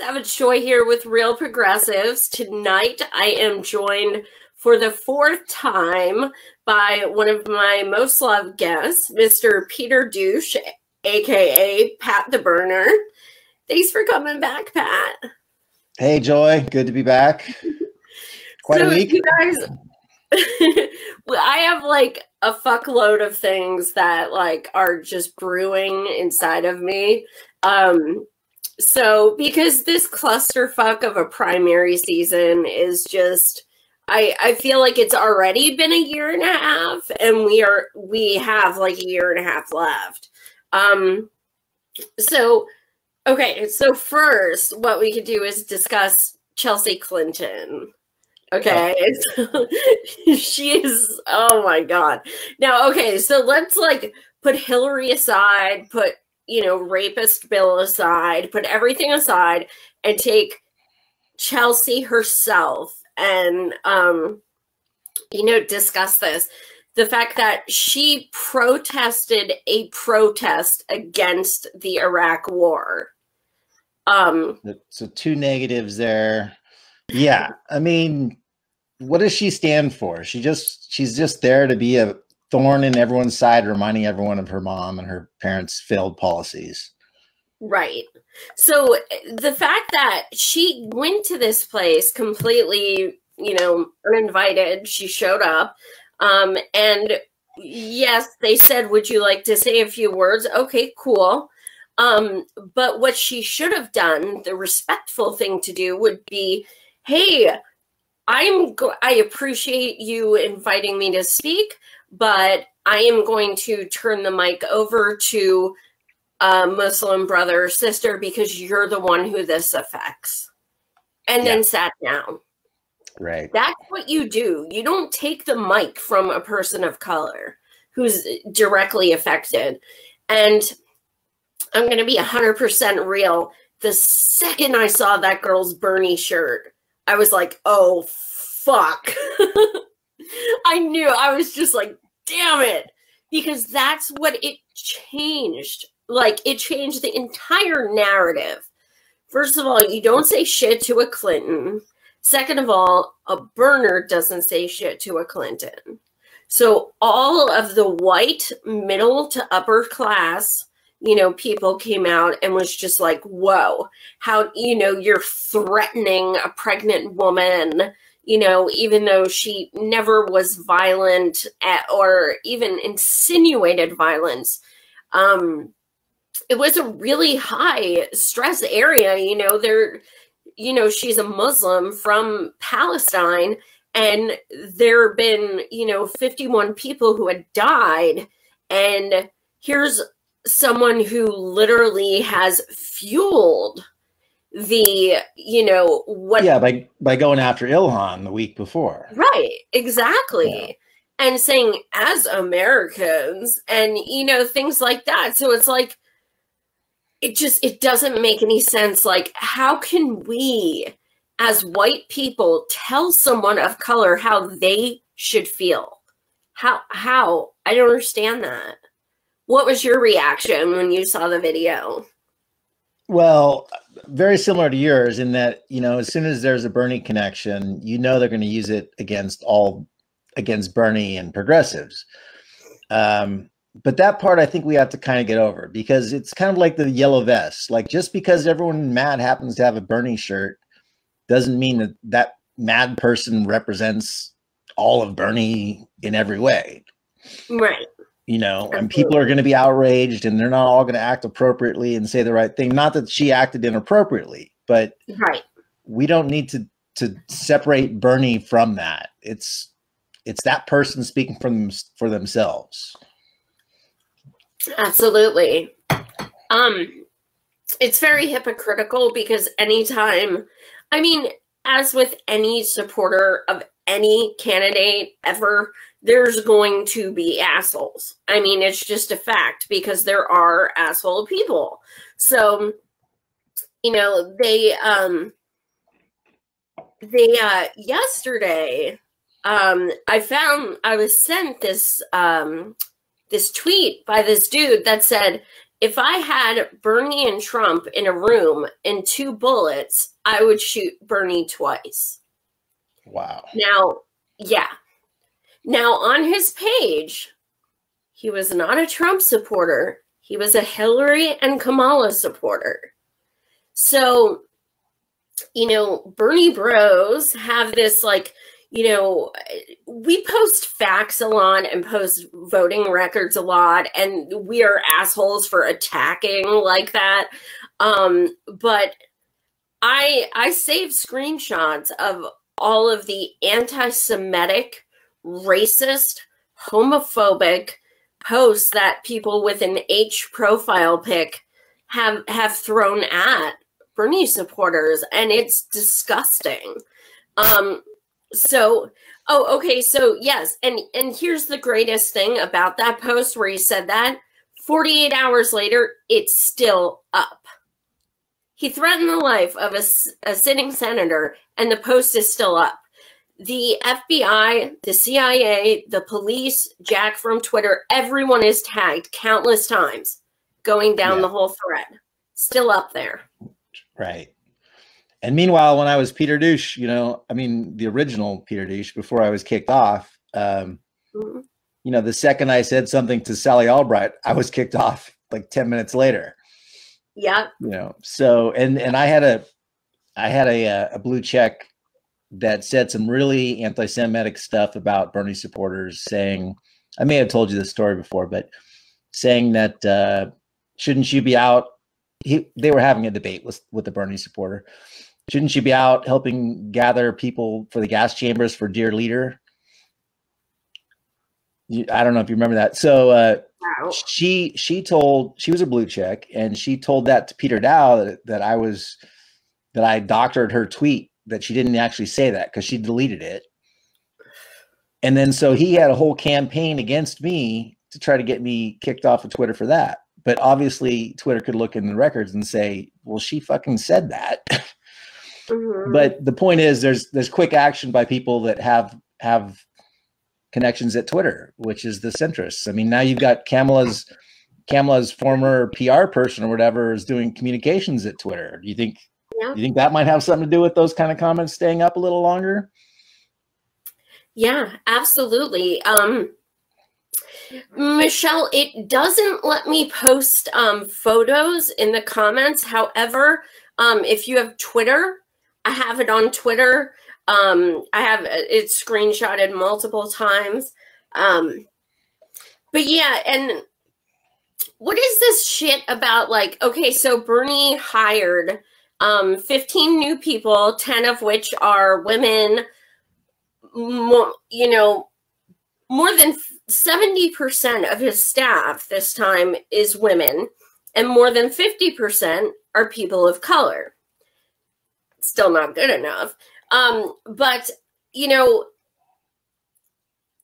Savage Joy here with Real Progressives. Tonight I am joined for the fourth time by one of my most loved guests, Mr. Peter Douche, aka Pat the Berner. Thanks for coming back, Pat. Hey, Joy. Good to be back. Quite a week. You guys, I have like a fuckload of things that like are just brewing inside of me. So because this clusterfuck of a primary season is just, I feel like it's already been a year and a half, and we have like a year and a half left. Okay, so first, what we could do is discuss Chelsea Clinton. Okay, she is, oh my God. Now, okay, so let's like put Hillary aside, put, rapist Bill aside, put everything aside, and take Chelsea herself and, discuss this. The fact that she protested a protest against the Iraq war. So two negatives there. Yeah, I mean, what does she stand for? She's just there to be a thorn in everyone's side, reminding everyone of her mom and her parents' failed policies. Right. So the fact that she went to this place completely, uninvited, she showed up. And yes, they said, would you like to say a few words? Okay, cool. But what she should have done, the respectful thing to do would be, hey, I appreciate you inviting me to speak, but I am going to turn the mic over to a Muslim brother or sister because you're the one who this affects. And then sat down. Right. That's what you do. You don't take the mic from a person of color who's directly affected. And I'm going to be 100% real. The second I saw that girl's Bernie shirt, I was like, oh, fuck. I knew. I was just like, damn it. Because that's what it changed. Like, it changed the entire narrative. First of all, you don't say shit to a Clinton. Second of all, a Berner doesn't say shit to a Clinton. So all of the white middle to upper class, people came out and was just like, whoa, how, you're threatening a pregnant woman, even though she never was violent or even insinuated violence. It was a really high stress area, she's a Muslim from Palestine, and there have been, 51 people who had died. And here's someone who literally has fueled the, what. Yeah, by going after Ilhan the week before. Right, exactly. Yeah. And saying, as Americans, and, things like that. So it's like, it doesn't make any sense. Like, how can we as white people tell someone of color how they should feel? How? I don't understand that. What was your reaction when you saw the video? Well, very similar to yours in that, as soon as there's a Bernie connection, they're going to use it against Bernie and progressives. But that part, I think we have to kind of get over, because it's kind of like the yellow vest. Like, just because everyone mad happens to have a Bernie shirt doesn't mean that mad person represents all of Bernie in every way. Right. And people are going to be outraged, and they're not all going to act appropriately and say the right thing. Not that she acted inappropriately, but right. We don't need to separate Bernie from that. It's that person speaking for themselves. Absolutely. It's very hypocritical, because anytime, as with any supporter of any candidate ever, there's going to be assholes. It's just a fact, because there are asshole people. So, yesterday, I was sent this, this tweet by this dude that said, if I had Bernie and Trump in a room and 2 bullets, I would shoot Bernie twice. Wow. Now, yeah. Now, on his page, he was not a Trump supporter. He was a Hillary and Kamala supporter. So, you know, Bernie bros have this, like, you know, we post facts a lot and post voting records a lot, and we are assholes for attacking like that. But I save screenshots of all of the anti-Semitic, racist, homophobic posts that people with an H profile pic have thrown at Bernie supporters, and it's disgusting. So, oh, okay, so yes, and here's the greatest thing about that post where he said that. 48 hours later, it's still up. He threatened the life of a sitting senator, and the post is still up. The FBI, the CIA, the police, Jack from Twitter, everyone is tagged countless times going down the whole thread. Still up there. Right. And meanwhile, when I was Peter Douche, you know, I mean, the original Peter Douche, before I was kicked off, you know, the second I said something to Sally Albright, I was kicked off like 10 minutes later. Yeah. You know, so, and I had a blue check that said some really anti-Semitic stuff about Bernie supporters, saying, I may have told you this story before, but saying that shouldn't you be out? They were having a debate with the Bernie supporter. Shouldn't you be out helping gather people for the gas chambers for Dear Leader? I don't know if you remember that. So wow. She was a blue check, and she told that to Peter Dow that I doctored her tweet, that she didn't actually say that because she deleted it. And then so he had a whole campaign against me to try to get me kicked off of Twitter for that. But obviously Twitter could look in the records and say, well, she fucking said that. But the point is there's quick action by people that have connections at Twitter, which is the centrists. I mean, now you've got Kamala's former PR person or whatever is doing communications at Twitter. Do you think that might have something to do with those kind of comments staying up a little longer? Yeah, absolutely. Michelle, it doesn't let me post photos in the comments. However, if you have Twitter, I have it on Twitter. I have it screenshotted multiple times. But yeah, and what is this shit about, like, okay, so Bernie hired 15 new people, 10 of which are women. You know, more than 70% of his staff this time is women, and more than 50% are people of color. Still not good enough. But, you know,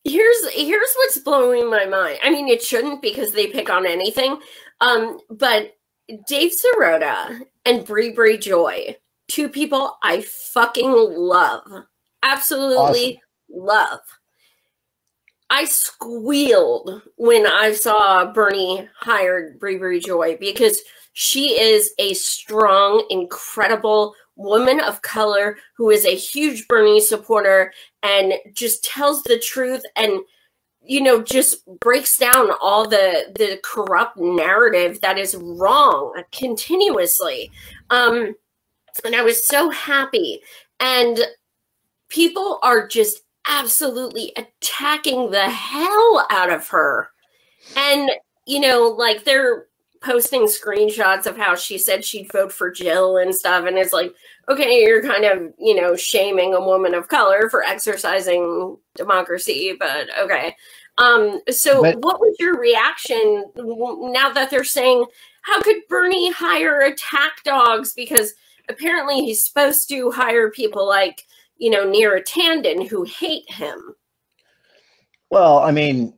here's what's blowing my mind. I mean, it shouldn't, because they pick on anything. But Dave Sirota and Brie Joy, 2 people I fucking love. Absolutely love. I squealed when I saw Bernie hired Brie Joy, because she is a strong, incredible woman of color who is a huge Bernie supporter and just tells the truth and, you know, just breaks down all the corrupt narrative that is wrong continuously. And I was so happy. And people are just absolutely attacking the hell out of her. And, you know, like, they're posting screenshots of how she said she'd vote for Jill and stuff. And it's like, okay, you're kind of, you know, shaming a woman of color for exercising democracy, but okay. So what was your reaction now that they're saying, how could Bernie hire attack dogs? Because apparently he's supposed to hire people like, you know, Neera Tanden, who hate him. Well, I mean,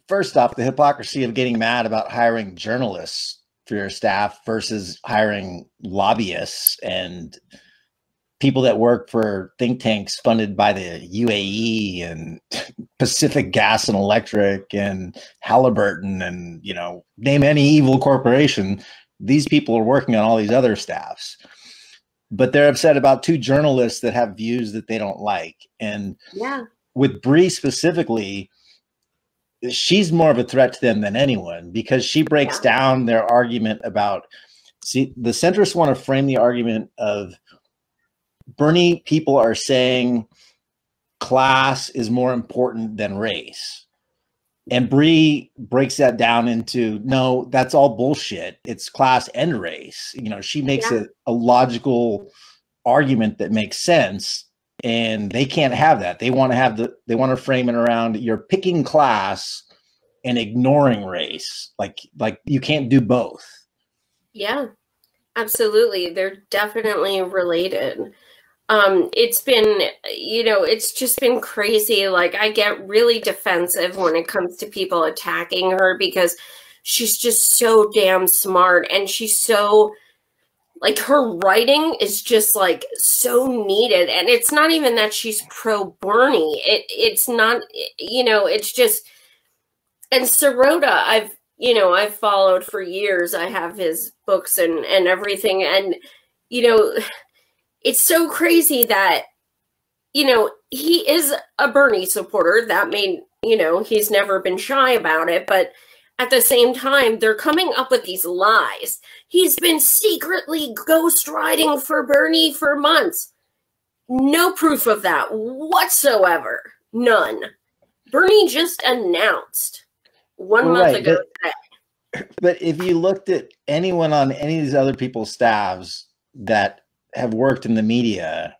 first off, the hypocrisy of getting mad about hiring journalists for your staff versus hiring lobbyists and people that work for think tanks funded by the UAE and Pacific Gas and Electric and Halliburton and, you know, name any evil corporation. These people are working on all these other staffs, but they're upset about two journalists that have views that they don't like. And with Bree specifically, she's more of a threat to them than anyone, because she breaks down their argument about, see, the centrists want to frame the argument of Bernie people are saying class is more important than race. And Bree breaks that down into, no, that's all bullshit. It's class and race. You know, she makes a logical argument that makes sense, and they can't have that. They want to have they want to frame it around, you're picking class and ignoring race. Like you can't do both. Yeah, absolutely. They're definitely related. It's been, you know, it's just been crazy. Like, I get really defensive when it comes to people attacking her, because she's just so damn smart, and she's so, like, her writing is just like so needed. And it's not even that she's pro Bernie. It's not, you know, it's just, and Sirota, I've followed for years. I have his books and everything. And, you know, it's so crazy that, you know, he is a Bernie supporter. That made, you know, he's never been shy about it. But at the same time, they're coming up with these lies. He's been secretly ghostwriting for Bernie for months. No proof of that whatsoever. None. Bernie just announced 1 month ago today. But if you looked at anyone on any of these other people's staffs that have worked in the media,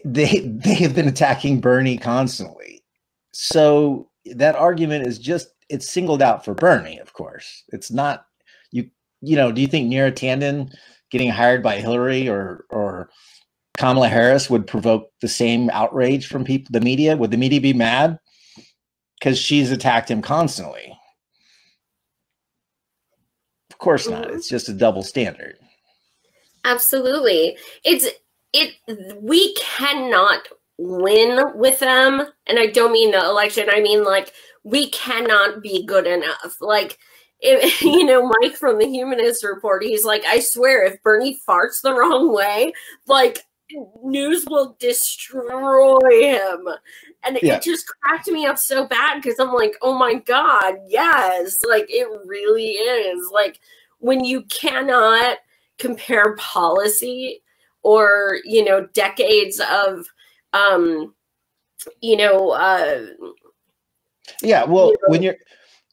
they have been attacking Bernie constantly. So that argument is just, it's singled out for Bernie, of course. It's not, you know, do you think Neera Tanden getting hired by Hillary or Kamala Harris would provoke the same outrage from people, the media? Would the media be mad? Because she's attacked him constantly. Of course not. It's just a double standard. Absolutely. We cannot win with them. And I don't mean the election. I mean, like, we cannot be good enough. Like, you know, Mike from the Humanist Report, he's like, I swear, if Bernie farts the wrong way, like, news will destroy him. And it just cracked me up so bad, because I'm like, oh my God, yes. Like, it really is. Like, when you cannot compare policy or, you know, decades of, you know, yeah, well, you know,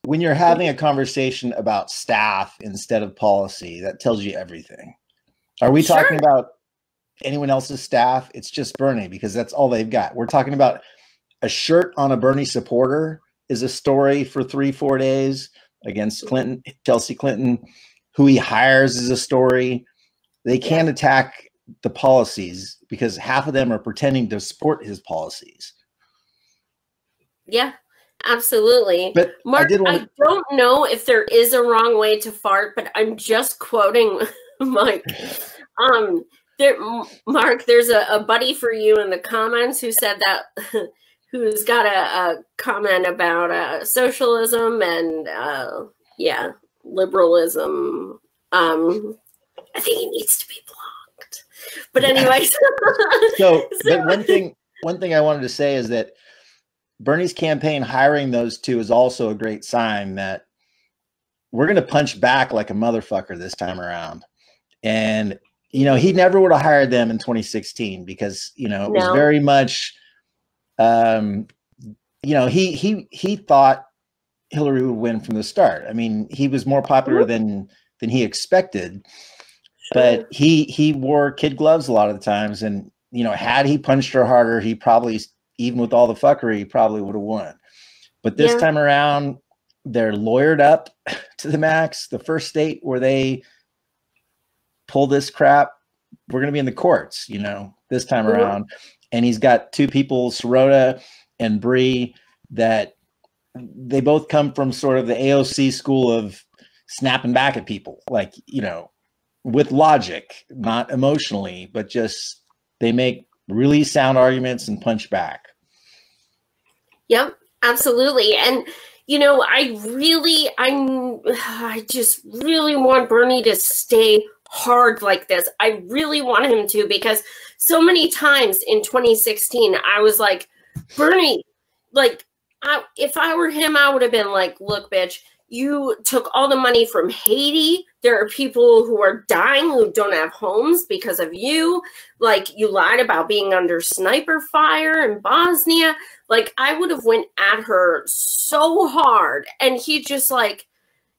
when you're having a conversation about staff instead of policy, that tells you everything. Are we talking about anyone else's staff? It's just Bernie, because that's all they've got. We're talking about a shirt on a Bernie supporter is a story for 3-4 days against Clinton, Chelsea Clinton. Who he hires is a story. They can't attack the policies because half of them are pretending to support his policies. Yeah, absolutely. But Mark, I don't know if there is a wrong way to fart, but I'm just quoting Mike. Mark, there's a buddy for you in the comments who said that, who's got a comment about socialism and liberalism. I think he needs to be blocked. But anyways, but one thing I wanted to say is that Bernie's campaign hiring those two is also a great sign that we're going to punch back like a motherfucker this time around. And you know, he never would have hired them in 2016 because, you know, it was very much, you know, he thought Hillary would win from the start. I mean, he was more popular than he expected, but he wore kid gloves a lot of the times. And, you know, had he punched her harder, he probably, even with all the fuckery, he probably would have won. But this time around, they're lawyered up to the max. The first state where they pull this crap, we're going to be in the courts, you know, this time around. And he's got two people, Sirota and Bree, that they both come from sort of the AOC school of snapping back at people, like, you know, with logic, not emotionally, but just They make really sound arguments and punch back. Yep, absolutely. And, you know, I just really want Bernie to stay hard like this. I really want him to, because so many times in 2016, I was like, Bernie, like, if I were him, I would have been like, look, bitch, you took all the money from Haiti. There are people who are dying who don't have homes because of you. Like, you lied about being under sniper fire in Bosnia. Like, I would have went at her so hard. And he just, like,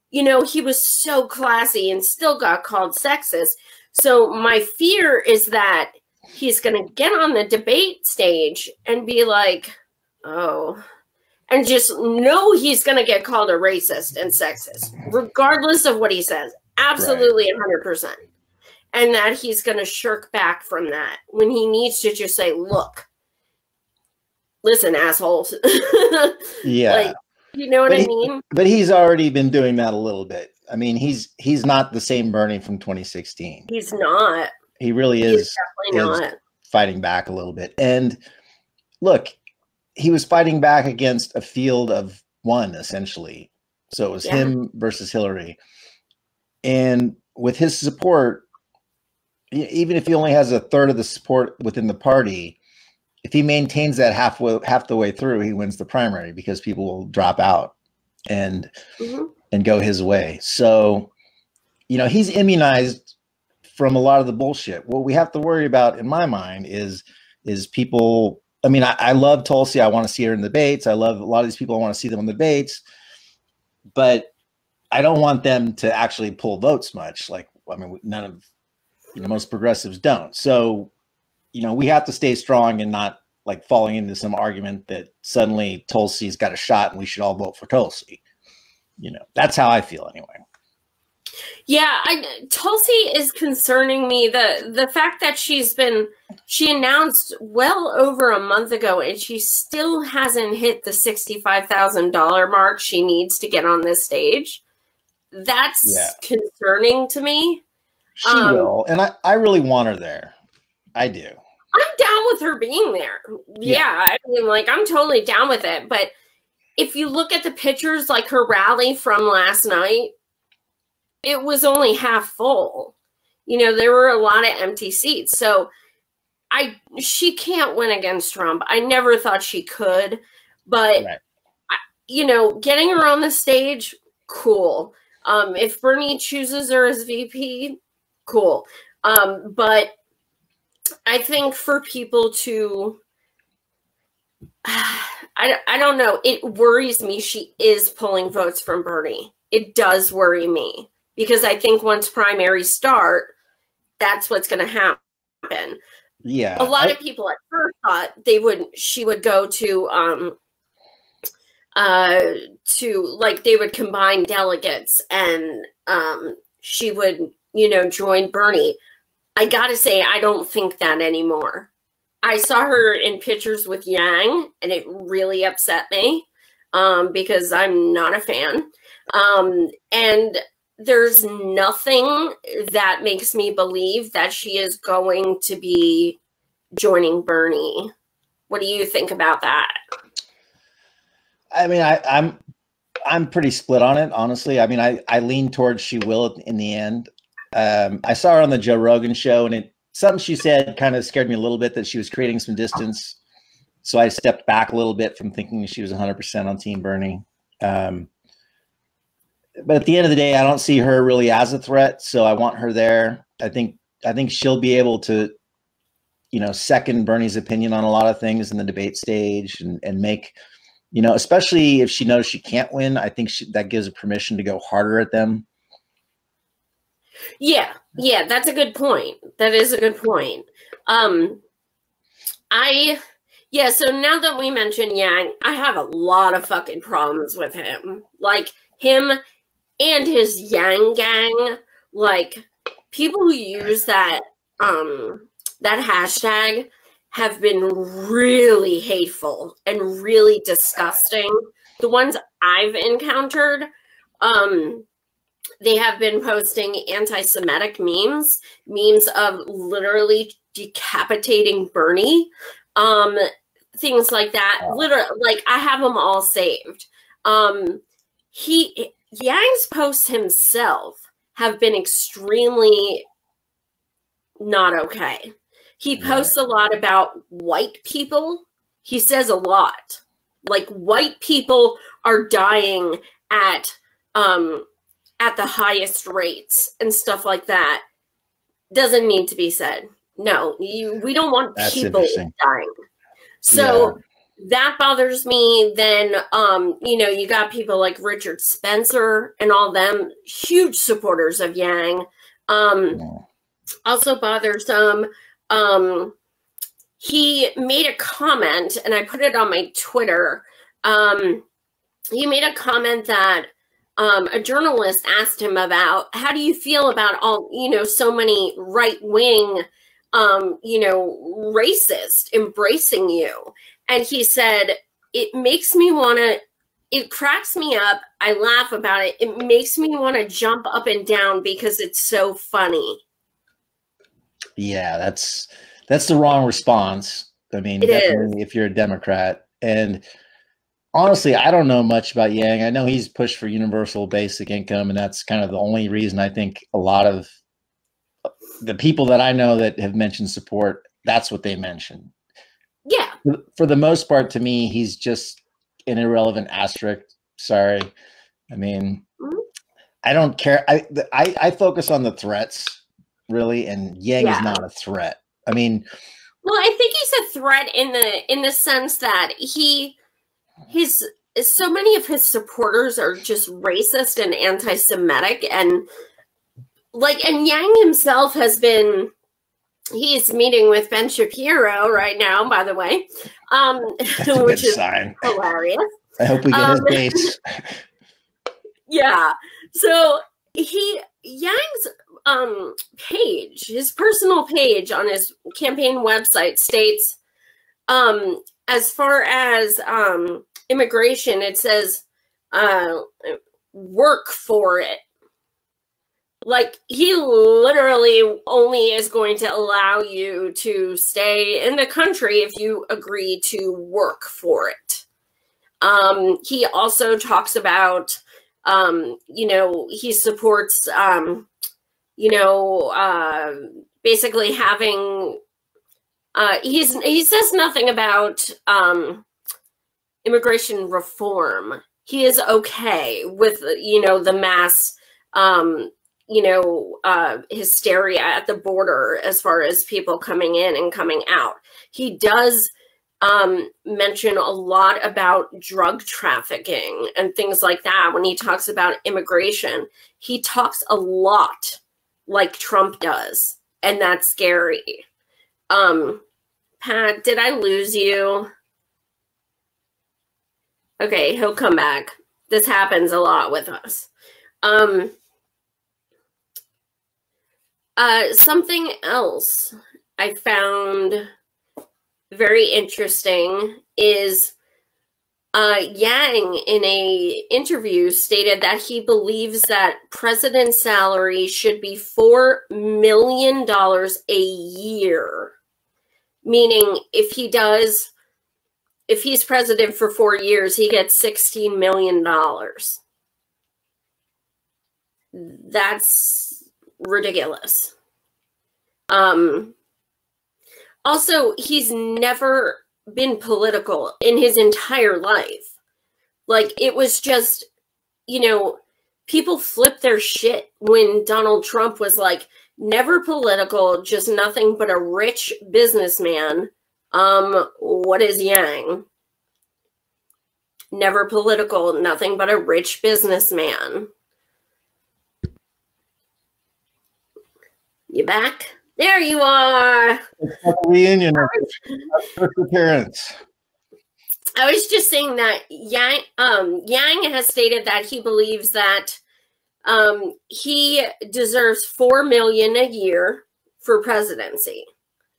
you know, he was so classy and still got called sexist. So my fear is that he's going to get on the debate stage and be like, oh, and just know he's going to get called a racist and sexist, regardless of what he says. Absolutely, right. 100%. And that he's going to shirk back from that when he needs to just say, look, listen, assholes. Yeah. Like, you know what I mean? But he's already been doing that a little bit. I mean, he's not the same Bernie from 2016. He's not. He really is not fighting back a little bit. And look, he was fighting back against a field of one, essentially. So it was him versus Hillary. And with his support, even if he only has a third of the support within the party, if he maintains that half the way through, he wins the primary, because people will drop out and go his way. So, you know, he's immunized from a lot of the bullshit. What we have to worry about, in my mind, is people. I mean, I love Tulsi. I want to see her in debates. I love a lot of these people. I want to see them in debates, but I don't want them to actually pull votes much. Like, I mean, none of, you know, most progressives don't. So, you know, we have to stay strong and not like falling into some argument that suddenly Tulsi's got a shot and we should all vote for Tulsi. You know, that's how I feel anyway. Yeah, Tulsi is concerning me. The fact that she announced well over a month ago and she still hasn't hit the $65,000 mark she needs to get on this stage. That's concerning to me. She will. And I really want her there. I do. I'm down with her being there. Yeah, I mean, like, I'm totally down with it. But if you look at the pictures, like her rally from last night, it was only half full. You know, there were a lot of empty seats. So she can't win against Trump. I never thought she could. But, you know, getting her on the stage, cool. If Bernie chooses her as VP, cool. But I think for people to, I don't know, it worries me she is pulling votes from Bernie. It does worry me, because I think once primaries start, that's what's going to happen. Yeah. A lot of people at first thought she would go to like, they would combine delegates and she would, you know, join Bernie. I gotta say, I don't think that anymore. I saw her in pictures with Yang, and it really upset me because I'm not a fan. And there's nothing that makes me believe that she is going to be joining Bernie. What do you think about that? I mean, I'm pretty split on it, honestly. I mean, I lean towards she will in the end. I saw her on the Joe Rogan show, and something she said kind of scared me a little bit, that she was creating some distance. So I stepped back a little bit from thinking she was 100% on Team Bernie. But at the end of the day, I don't see her really as a threat. So I want her there. I think she'll be able to, you know, second Bernie's opinion on a lot of things in the debate stage and make, you know, especially if she knows she can't win, I think that gives her permission to go harder at them. Yeah, that's a good point. That is a good point. So now that we mentioned Yang, I have a lot of fucking problems with him. Like, him and his Yang gang, like, people who use that hashtag have been really hateful and really disgusting. The ones I've encountered, they have been posting anti-Semitic memes of literally decapitating Bernie, things like that. Wow. Literally, like, I have them all saved. Yang's posts himself have been extremely not okay. He posts a lot about white people. He says a lot. Like, white people are dying at the highest rates and stuff like that. Doesn't need to be said. No, we don't want people dying. So that bothers me. Then, you know, you got people like Richard Spencer and all them, huge supporters of Yang. Also bothersome. He made a comment, and I put it on my Twitter. He made a comment that a journalist asked him about, how do you feel about all, you know, so many right-wing, you know, racist embracing you? And he said, it makes me want to, it cracks me up. I laugh about it. It makes me want to jump up and down because it's so funny. Yeah, that's the wrong response. I mean, definitely if you're a Democrat. And honestly, I don't know much about Yang. I know he's pushed for universal basic income, and that's kind of the only reason I think a lot of the people that I know that have mentioned support, that's what they mention. Yeah. For the most part, to me, he's just an irrelevant asterisk. Sorry. I mean, I don't care. I focus on the threats, really, and Yang is not a threat. I mean, well, I think he's a threat in the sense that so many of his supporters are just racist and anti-Semitic, and Yang himself has been, he's meeting with Ben Shapiro right now, by the way, which is sign. Hilarious. I hope we get his base. Yeah. So Yang's page, his personal page on his campaign website states, as far as immigration, it says work for it. Like, he literally only is going to allow you to stay in the country if you agree to work for it. He also talks about, you know, he supports, you know, basically having, he says nothing about immigration reform. He is okay with, you know, the mass, you know, hysteria at the border as far as people coming in and coming out. He does mention a lot about drug trafficking and things like that when he talks about immigration. He talks a lot like Trump does, and that's scary. Pat, did I lose you? Okay, he'll come back. This happens a lot with us. Something else I found very interesting is Yang in a interview stated that he believes that president's salary should be $4 million a year. Meaning if he's president for 4 years, he gets $16 million. That's ridiculous. Also, he's never been political in his entire life. Like, it was just, you know, people flipped their shit when Donald Trump was like, never political, just nothing but a rich businessman. What is Yang? Never political, nothing but a rich businessman. You back? There you are. It's like a reunion of first appearance. I was just saying that Yang has stated that he believes that he deserves $4 million a year for presidency.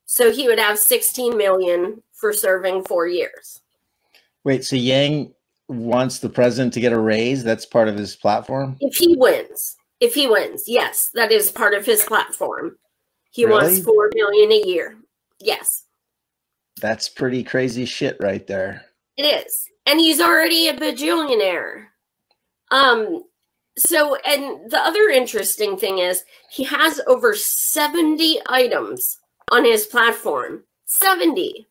So he would have $16 million for serving 4 years. Wait, so Yang wants the president to get a raise? That's part of his platform? If he wins. If he wins, yes, that is part of his platform. He Really? wants $4 million a year. Yes. That's pretty crazy shit right there. It is. And he's already a bajillionaire. So, and the other interesting thing is he has over 70 items on his platform. 70.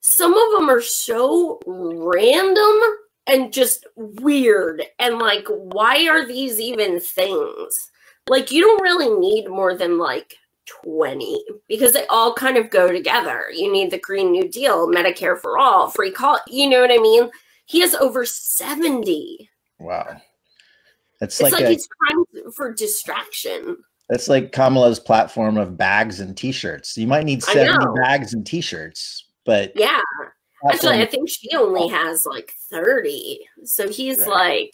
Some of them are so random and just weird. And like, why are these even things? Like, you don't really need more than like 20 because they all kind of go together. You need the Green New Deal, Medicare for all, free college. You know what I mean? He has over 70. Wow. It's like he's trying for distraction. That's like Kamala's platform of bags and t-shirts. You might need 70 bags and t-shirts, but yeah. Actually, I think she only has like 30. So he's like,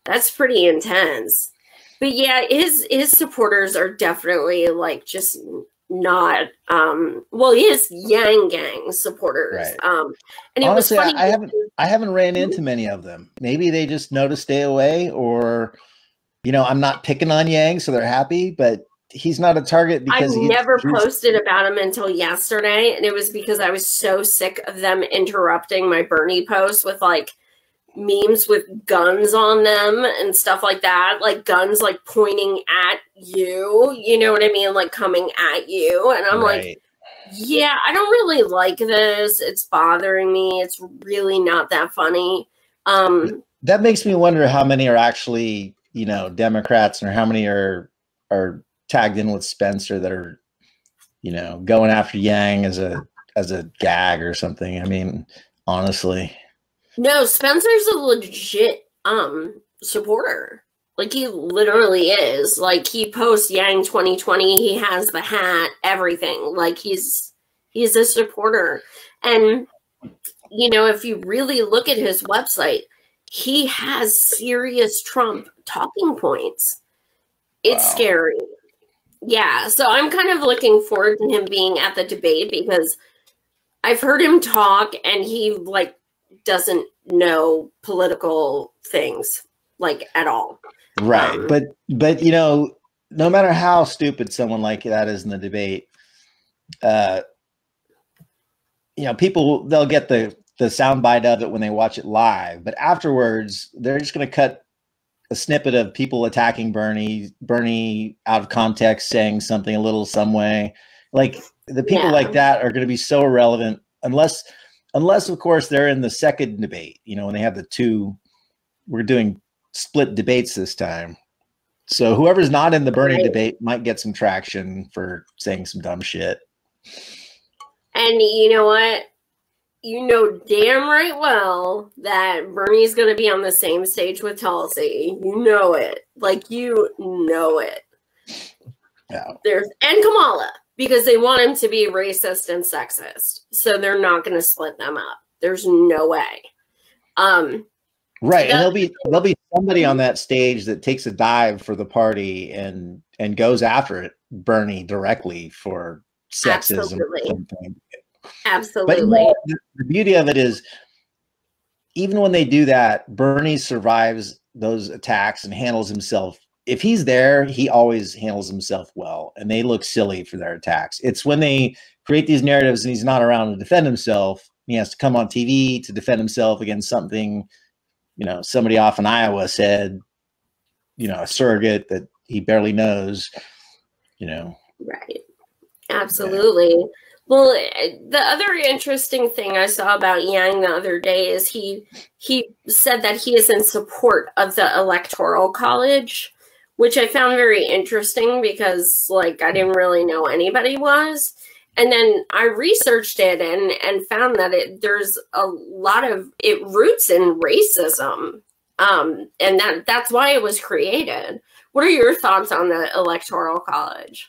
that's pretty intense. But yeah, his supporters are definitely like just not well, his Yang Gang supporters. Right. And honestly, it was funny I haven't ran into many of them. Maybe they just know to stay away, or I'm not picking on Yang, so they're happy, but he's not a target because I never posted about him until yesterday, and it was because I was so sick of them interrupting my Bernie post with like memes with guns on them and stuff like that, like guns like pointing at you, you know what I mean, like coming at you. And I'm like, yeah, I don't really like this. It's bothering me. It's really not that funny. That makes me wonder how many are actually Democrats, or how many are tagged in with Spencer that are going after Yang as a gag or something. I mean, honestly. No, Spencer's a legit supporter. Like, he literally is. Like, he posts Yang 2020, he has the hat, everything. Like, he's a supporter. And if you really look at his website, he has serious Trump talking points. It's scary. Yeah, so I'm kind of looking forward to him being at the debate because I've heard him talk and he like doesn't know political things like at all. Right. But no matter how stupid someone like that is in the debate, people, they'll get the soundbite of it when they watch it live, but afterwards they're just going to cut a snippet of people attacking Bernie out of context, saying something a little some way. Like, the people like that are going to be so irrelevant unless of course they're in the second debate, when they have the two. We're doing split debates this time, so whoever's not in the Bernie debate might get some traction for saying some dumb shit. And you know what? Damn right well that Bernie's going to be on the same stage with Tulsi. You know it. Like, you know it. Yeah. And Kamala, because they want him to be racist and sexist. So they're not going to split them up. There's no way. Right. And there'll be somebody on that stage that takes a dive for the party and goes after Bernie directly for sexism. Absolutely. But the beauty of it is, even when they do that, Bernie survives those attacks and handles himself. If he's there, he always handles himself well, and they look silly for their attacks. It's when they create these narratives and he's not around to defend himself, he has to come on TV to defend himself against something, somebody off in Iowa said, a surrogate that he barely knows, Right. Absolutely. Yeah. Well, the other interesting thing I saw about Yang the other day is he said that he is in support of the Electoral College, which I found very interesting because, like, I didn't really know anybody was. And then I researched it and found that there's a lot of it roots in racism, and that's why it was created. What are your thoughts on the Electoral College?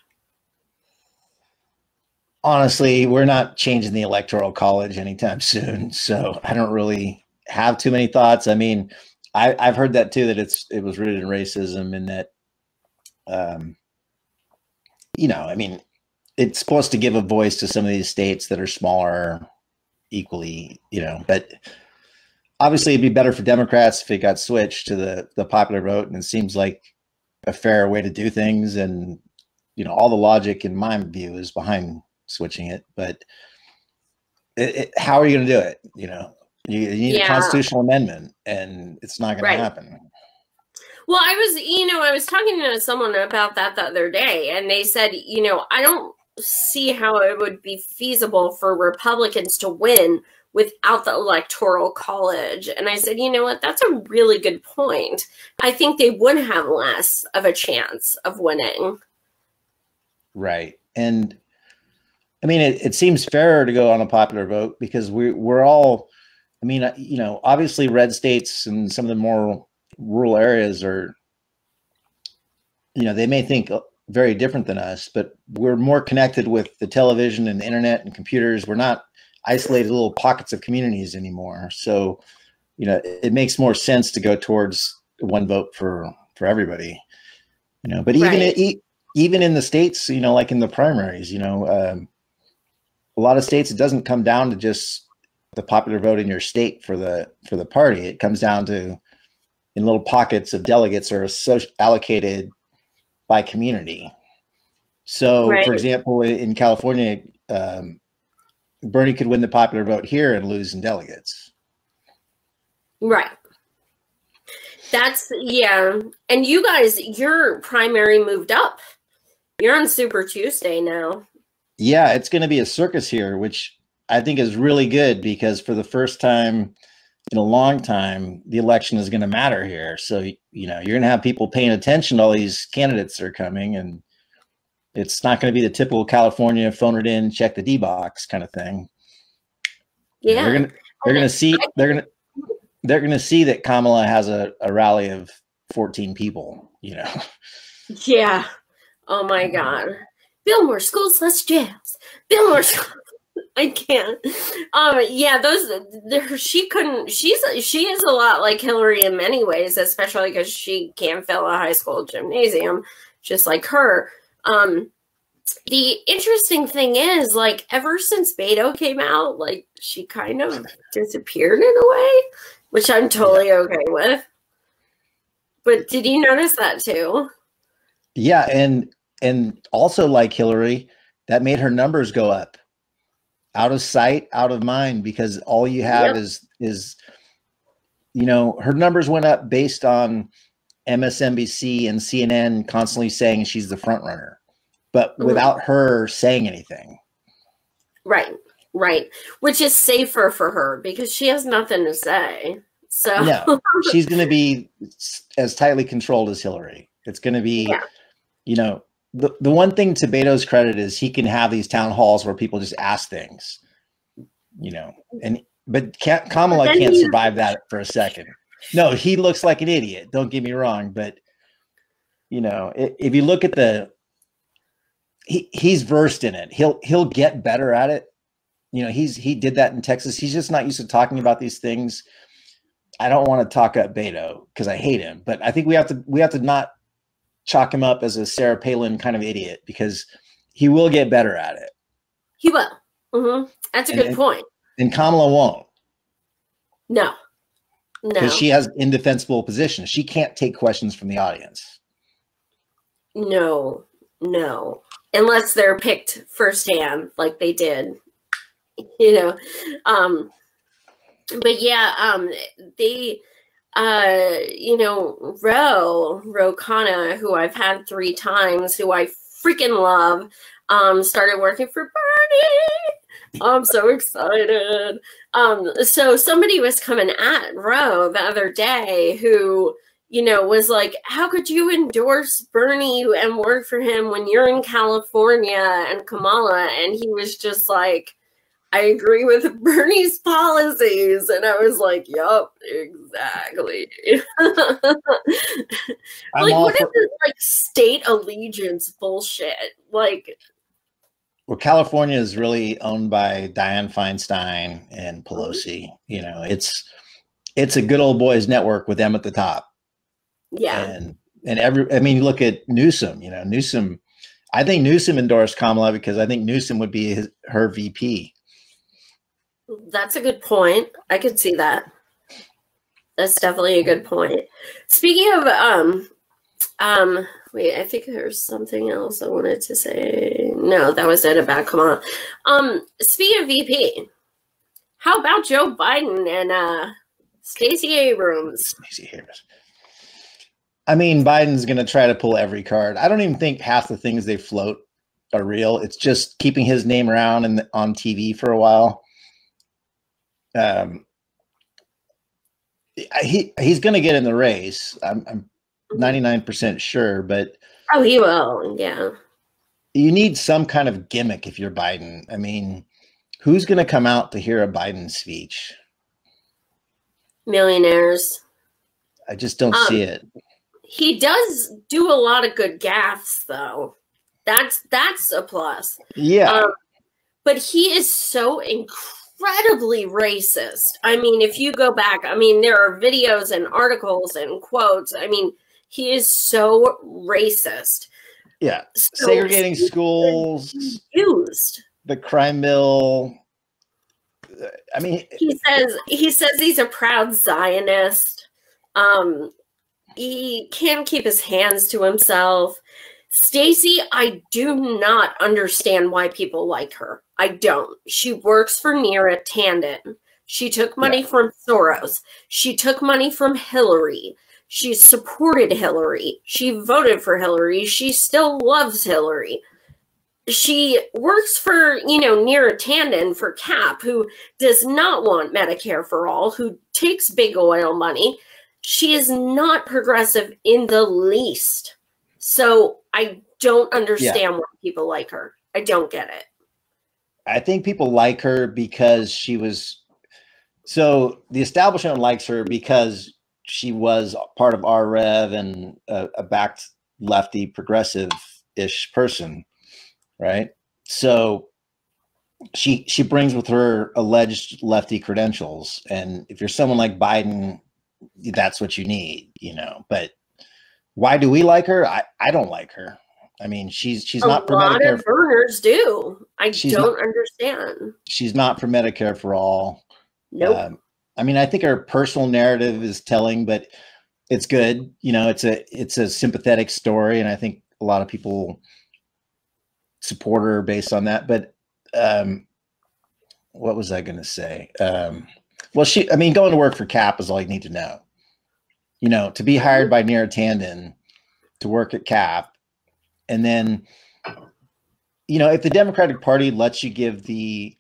Honestly, we're not changing the Electoral College anytime soon, so I don't really have too many thoughts. I mean, I've heard that too, that it was rooted in racism, and that, I mean, it's supposed to give a voice to some of these states that are smaller equally, but obviously it'd be better for Democrats if it got switched to the popular vote. And it seems like a fair way to do things. And, you know, all the logic in my view is behind switching it, but how are you going to do it? You know, you need a constitutional amendment, and it's not going to happen. Well, I was talking to someone about that the other day, and they said, you know, I don't see how it would be feasible for Republicans to win without the Electoral College. And I said, you know what, that's a really good point. I think they would have less of a chance of winning. Right. And I mean, it seems fairer to go on a popular vote because we're all, I mean, you know, obviously red states and some of the more rural areas are, you know, they may think very different than us, but we're more connected with the television and the internet and computers. We're not isolated little pockets of communities anymore. So, you know, it makes more sense to go towards one vote for everybody, you know, but even in the states, you know, like in the primaries, you know, a lot of states, it doesn't come down to just the popular vote in your state for the party. It comes down to in little pockets of delegates are allocated by community. So, for example, in California, Bernie could win the popular vote here and lose in delegates. Right. That's, yeah. And you guys, your primary moved up. You're on Super Tuesday now. Yeah, it's going to be a circus here, which I think is really good because for the first time in a long time, the election is going to matter here. So, you know, you're going to have people paying attention to all these candidates that are coming, and it's not going to be the typical California phone it in, check the D box kind of thing. Yeah. You know, they're going to see that Kamala has a rally of 14 people, you know. Yeah. Oh my God. Build more schools, less jails. Build more schools. I can't. Yeah, she is a lot like Hillary in many ways, especially because she can't fill a high school gymnasium, just like her. The interesting thing is, like, ever since Beto came out, like, she kind of disappeared in a way, which I'm totally okay with. But did you notice that too? Yeah, and also like Hillary, that made her numbers go up. Out of sight, out of mind, because all you have is, you know, her numbers went up based on MSNBC and CNN constantly saying she's the front runner, but without her saying anything. Right, right. Which is safer for her because she has nothing to say. So no, she's going to be as tightly controlled as Hillary. It's going to be, you know, the one thing to Beto's credit is he can have these town halls where people just ask things, you know, but Kamala can't survive that for a second. No, he looks like an idiot. Don't get me wrong. But, you know, if you look at he's versed in it. He'll get better at it. You know, he did that in Texas. He's just not used to talking about these things. I don't want to talk up Beto because I hate him, but I think we have to not chalk him up as a Sarah Palin kind of idiot because he will get better at it. He will. That's a good point. And Kamala won't. No. Because she has indefensible positions. She can't take questions from the audience. No. Unless they're picked firsthand like they did. You know. But yeah, they you know, Ro Khanna, who I've had 3 times, who I freaking love, started working for Bernie. I'm so excited. So somebody was coming at Ro the other day who, you know, was like, how could you endorse Bernie and work for him when you're in California and Kamala? And he was just like, I agree with Bernie's policies. And I was like, yup, exactly. Like, what is this, like, state allegiance bullshit? Like, well, California is really owned by Dianne Feinstein and Pelosi. You know, it's a good old boys network with them at the top. Yeah. And I mean, look at Newsom, you know, Newsom, I think Newsom endorsed Kamala because I think Newsom would be her VP. That's a good point. I could see that. That's definitely a good point. Speaking of Wait, I think there's something else I wanted to say. No, that was it about Kamala. Speaking of VP, how about Joe Biden and Stacey Abrams? Stacey Abrams. I mean, Biden's going to try to pull every card. I don't even think half the things they float are real. It's just keeping his name around and on TV for a while. He's going to get in the race. I'm 99% sure, but oh, he will. Yeah. You need some kind of gimmick if you're Biden. I mean, who's going to come out to hear a Biden speech? Millionaires. I just don't see it. He does do a lot of good gaffes, though. That's a plus. Yeah. But he is so incredibly racist. I mean, if you go back, I mean, there are videos and articles and quotes. I mean, he is so racist. Yeah. So segregating schools. Used. The crime bill. I mean, he says he's a proud Zionist. He can't keep his hands to himself. Stacey, I do not understand why people like her. I don't. She works for Neera Tanden. She took money from Soros. She took money from Hillary. She supported Hillary. She voted for Hillary. She still loves Hillary. She works for, Neera Tanden for CAP, who does not want Medicare for all, who takes big oil money. She is not progressive in the least. So I don't understand why people like her. I don't get it. I think people like her because the establishment likes her because she was part of RREV and a backed lefty progressive-ish person, right? So she brings with her alleged lefty credentials. And if you're someone like Biden, that's what you need, but why do we like her? I don't like her. I mean, she's not for Medicare. A lot of Berners do. I don't understand. She's not for Medicare for all. Nope. I mean, I think her personal narrative is telling, but it's good. It's a sympathetic story, and I think a lot of people support her based on that. But what was I going to say? Well, going to work for CAP is all you need to know. To be hired by Neera Tanden to work at CAP, and then, if the Democratic Party lets you give the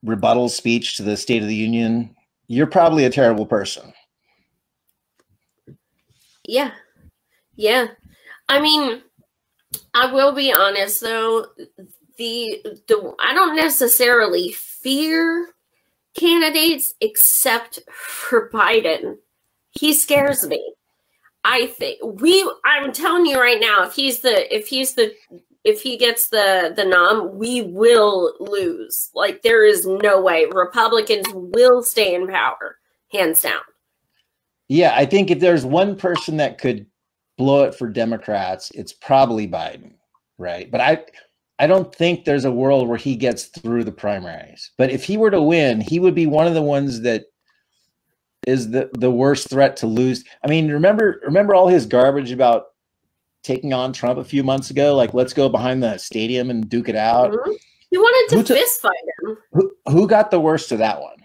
rebuttal speech to the State of the Union, you're probably a terrible person. Yeah. Yeah. I mean, I will be honest though, I don't necessarily fear candidates except for Biden. He scares me. I think I'm telling you right now, if he gets the nom, we will lose. Like, there is no way. Republicans will stay in power, hands down. Yeah, I think if there's one person that could blow it for Democrats, it's probably Biden, right? But I don't think there's a world where he gets through the primaries. But if he were to win, he would be one of the ones that is the worst threat to lose. I mean, remember all his garbage about taking on Trump a few months ago? Like, let's go behind the stadium and duke it out. Mm-hmm. He wanted to fist fight him. Who got the worst of that one?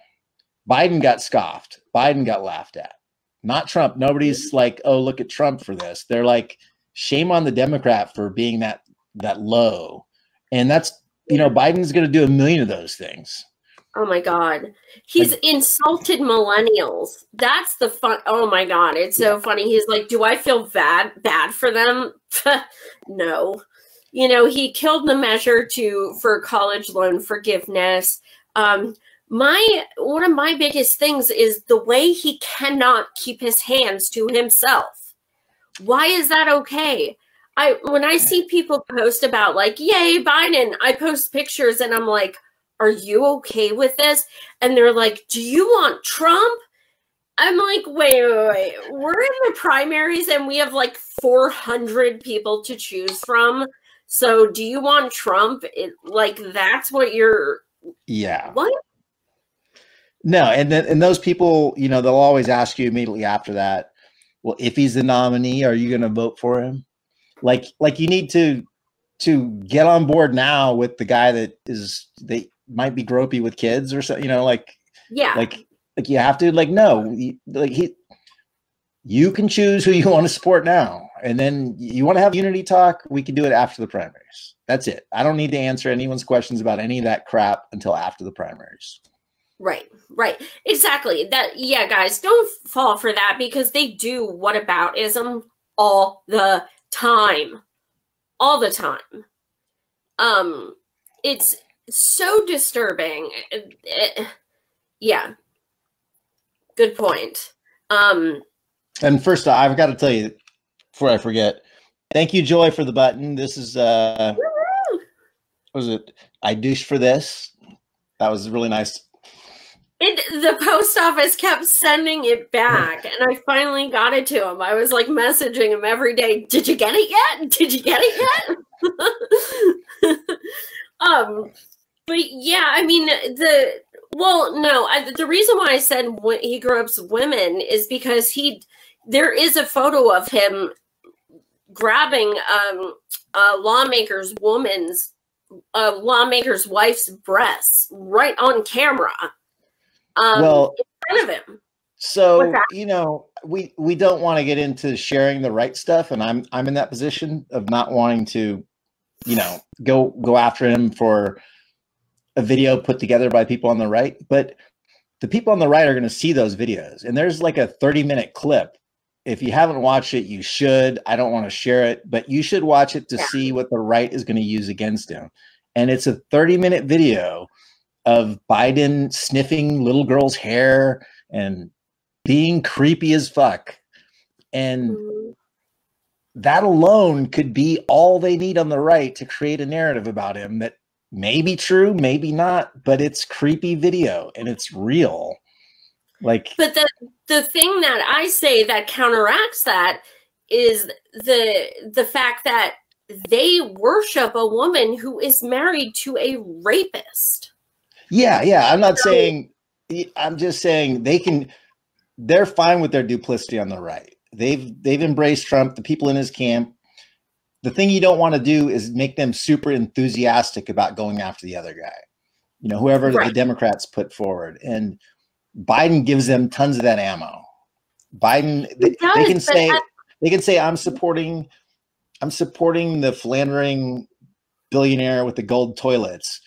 Biden got scoffed. Biden got laughed at. Not Trump. Nobody's like, oh, look at Trump for this. They're like, shame on the Democrat for being that low. And that's, Biden's going to do a million of those things. Oh my God. He's insulted millennials. That's the fun. Oh my God. It's so funny. He's like, do I feel bad for them? No. He killed the measure for college loan forgiveness. One of my biggest things is the way he cannot keep his hands to himself. Why is that okay? When I see people post about like, yay, Biden, I post pictures and I'm like, are you okay with this? And they're like, do you want Trump? I'm like, wait. We're in the primaries and we have like 400 people to choose from. So do you want Trump? That's what you're... Yeah. What? No, and those people, they'll always ask you immediately after that, well, if he's the nominee, are you going to vote for him? Like you need to get on board now with the guy that might be gropey with kids or so, you know, like you have to, like, no, you can choose who you want to support now. And then you want to have unity talk, we can do it after the primaries. That's it. I don't need to answer anyone's questions about any of that crap until after the primaries. Right. Exactly. Yeah, guys, don't fall for that, because they do whataboutism all the time. All the time. It's so disturbing. Yeah. Good point. And first, I've got to tell you, before I forget, thank you, Joy, for the button. This is, what was it? I douche for this. That was really nice. The post office kept sending it back, and I finally got it to him. I was like messaging him every day. Did you get it yet? Did you get it yet? But yeah, I mean, the reason why I said he gropes women is because there is a photo of him grabbing a lawmaker's wife's breasts right on camera. Well, in front of him. So, you know, we don't want to get into sharing the right stuff, and I'm in that position of not wanting to, you know, go after him for a video put together by people on the right. But the people on the right are going to see those videos, and there's like a 30-minute clip. If you haven't watched it, you should. I don't want to share it, but you should watch it to see what the right is going to use against him. And it's a 30-minute video of Biden sniffing little girls' hair and being creepy as fuck. And that alone could be all they need on the right to create a narrative about him that may be true, maybe not, but it's creepy video and it's real. Like, but the thing that I say that counteracts that is the fact that they worship a woman who is married to a rapist. Yeah. I'm not saying, I'm just saying they're fine with their duplicity on the right. They've embraced Trump, the people in his camp. The thing you don't want to do is make them super enthusiastic about going after the other guy, you know, whoever the Democrats put forward. And Biden gives them tons of that ammo. Biden, they can say, I'm supporting the philandering billionaire with the gold toilets,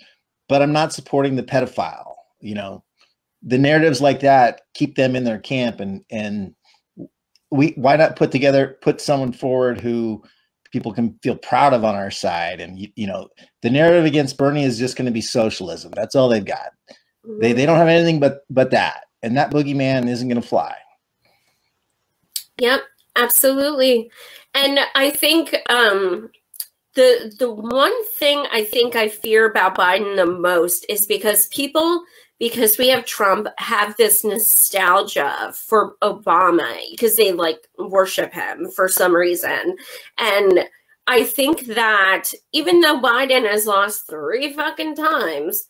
but I'm not supporting the pedophile. You know, the narratives like that keep them in their camp, and why not put someone forward who people can feel proud of on our side? And you know, the narrative against Bernie is just going to be socialism. That's all they've got. They don't have anything but that, and that boogeyman isn't going to fly. Yep, absolutely. And I think the one thing I think I fear about Biden the most is because we have Trump, have this nostalgia for Obama because they like worship him for some reason. And I think that even though Biden has lost 3 fucking times,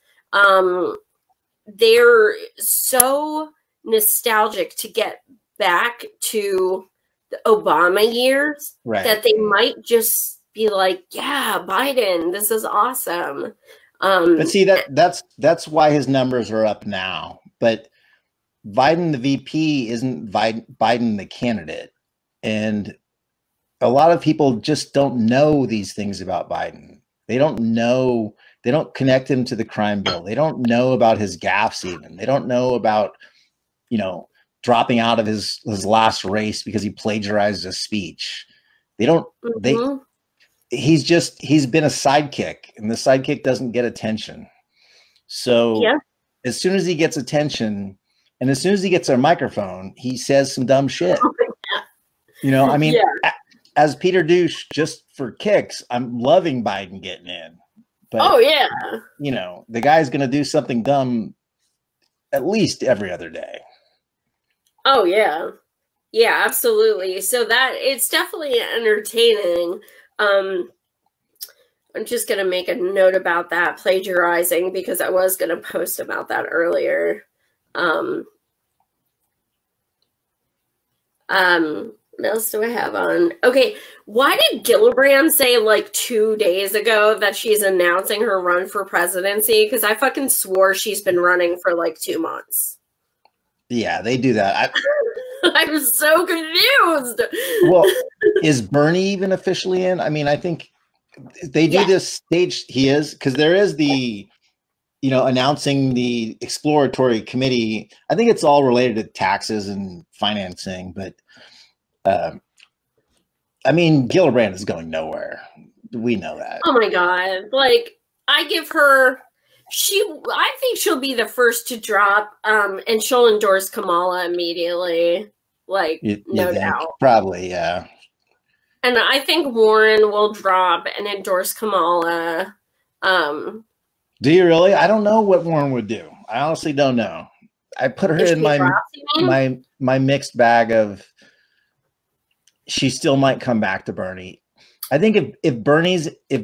they're so nostalgic to get back to the Obama years that they might just be like, yeah, Biden, this is awesome. But see, that's why his numbers are up now. But Biden, the VP, isn't Biden, the candidate. And a lot of people just don't know these things about Biden. They don't know. They don't connect him to the crime bill. They don't know about his gaffes even. They don't know about, you know, dropping out of his last race because he plagiarized a speech. They don't, he's been a sidekick, and the sidekick doesn't get attention. So as soon as he gets attention and as soon as he gets a microphone, he says some dumb shit. You know, I mean, as Peter Douche, just for kicks, I'm loving Biden getting in. But, you know, the guy's going to do something dumb at least every other day. Oh, yeah. Yeah, absolutely. So that it's definitely entertaining. I'm just going to make a note about that plagiarizing because I was going to post about that earlier. What else do I have on? Okay, why did Gillibrand say like 2 days ago that she's announcing her run for presidency? Because I fucking swore she's been running for like 2 months. Yeah, they do that. I'm so confused. Well, is Bernie even officially in? I mean, I think they do this stage. He is, because there is the, announcing the exploratory committee. I think it's all related to taxes and financing, but I mean, Gillibrand is going nowhere. We know that. Oh my God. Like, I give her, I think she'll be the first to drop, and she'll endorse Kamala immediately. Like, no doubt. Probably, yeah. And I think Warren will drop and endorse Kamala. Do you really? I don't know what Warren would do. I honestly don't know. I put her in my mixed bag of, she still might come back to Bernie. I think if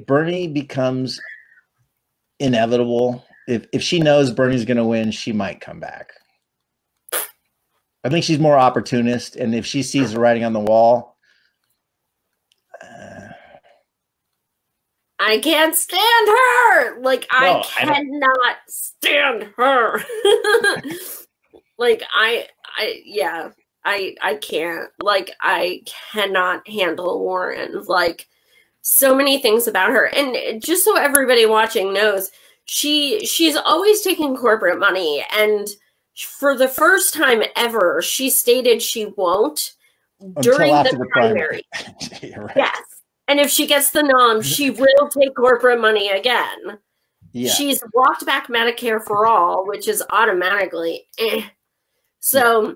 Bernie becomes inevitable, if she knows Bernie's going to win, she might come back. I think she's more opportunist, and if she sees the writing on the wall, I can't stand her. Like, I cannot stand her. Like, I can't. Like, I cannot handle Warren. Like, so many things about her. And just so everybody watching knows, she's always taking corporate money. And for the first time ever, she stated she won't during the primary. Right. Yes. And if she gets the nom, she will take corporate money again. Yeah. She's walked back Medicare for all, which is automatically So,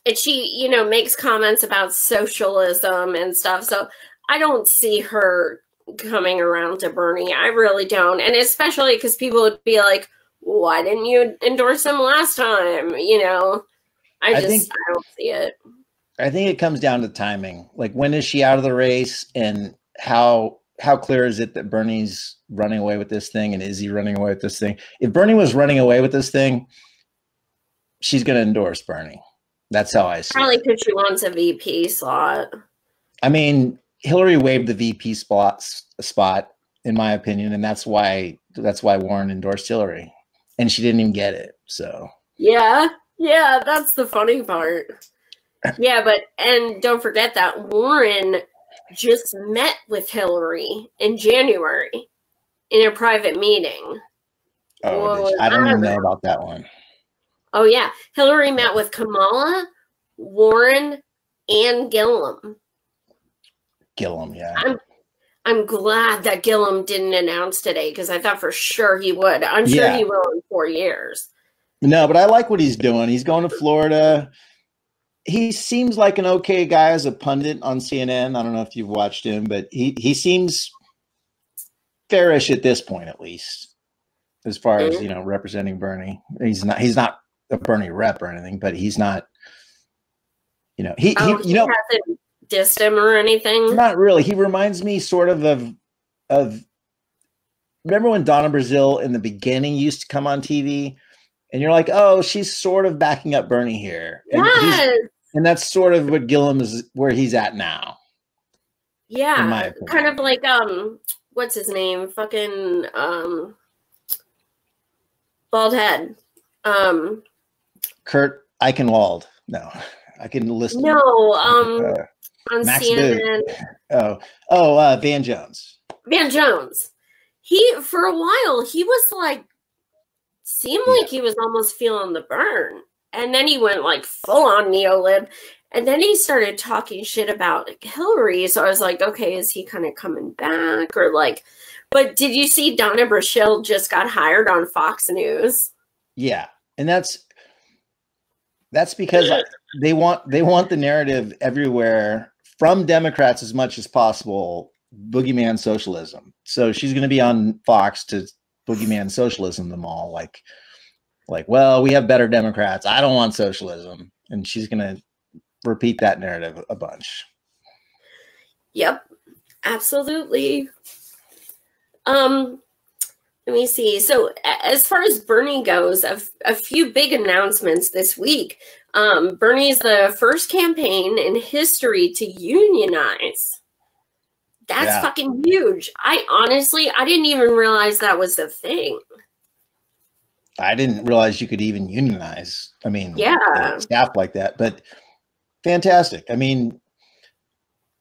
and she, makes comments about socialism and stuff. So I don't see her coming around to Bernie. I really don't. And especially because people would be like, why didn't you endorse him last time? I don't see it. I think it comes down to timing. Like, when is she out of the race, and how clear is it that Bernie's running away with this thing, and is he running away with this thing? If Bernie was running away with this thing, she's going to endorse Bernie. That's how I see it. Probably because she wants a VP slot. I mean, Hillary waived the VP spot, in my opinion, and that's why Warren endorsed Hillary, and she didn't even get it. So yeah, that's the funny part. Yeah, and don't forget that Warren just met with Hillary in January in a private meeting. Oh, I don't even know about that one. Oh, yeah. Hillary met with Kamala, Warren, and Gillum. Yeah. I'm glad that Gillum didn't announce today, because I thought for sure he would. I'm sure he will in 4 years. No, but I like what he's doing. He's going to Florida. He seems like an okay guy as a pundit on CNN. I don't know if you've watched him, but he seems fairish at this point, at least, as far as, representing Bernie. He's not a Bernie rep or anything, but he's not, he hasn't dissed him or anything. Not really. He reminds me sort of remember when Donna Brazile in the beginning used to come on TV? And you're like, oh, she's sort of backing up Bernie here. And that's sort of what Gillum is, where he's at now. Yeah. Kind of like, what's his name? Fucking, bald head. Kurt Eichenwald. No, I can list. No, on Max CNN. Van Jones. Van Jones. For a while, he was like, seemed like he was almost feeling the burn. And then he went like full on neolib. And then he started talking shit about Hillary. So I was like, okay, is he kind of coming back? Or like, but did you see Donna Brazile just got hired on Fox News? Yeah. And that's because they want the narrative everywhere from Democrats as much as possible, boogeyman socialism. So she's going to be on Fox to boogeyman socialism them all, like, well, we have better Democrats. I don't want socialism. And she's going to repeat that narrative a bunch. Yep, absolutely. Let me see. So as far as Bernie goes, a few big announcements this week. Bernie's the first campaign in history to unionize. That's fucking huge. I didn't even realize that was the thing. I didn't realize you could even unionize. I mean, staff like that, but fantastic. I mean,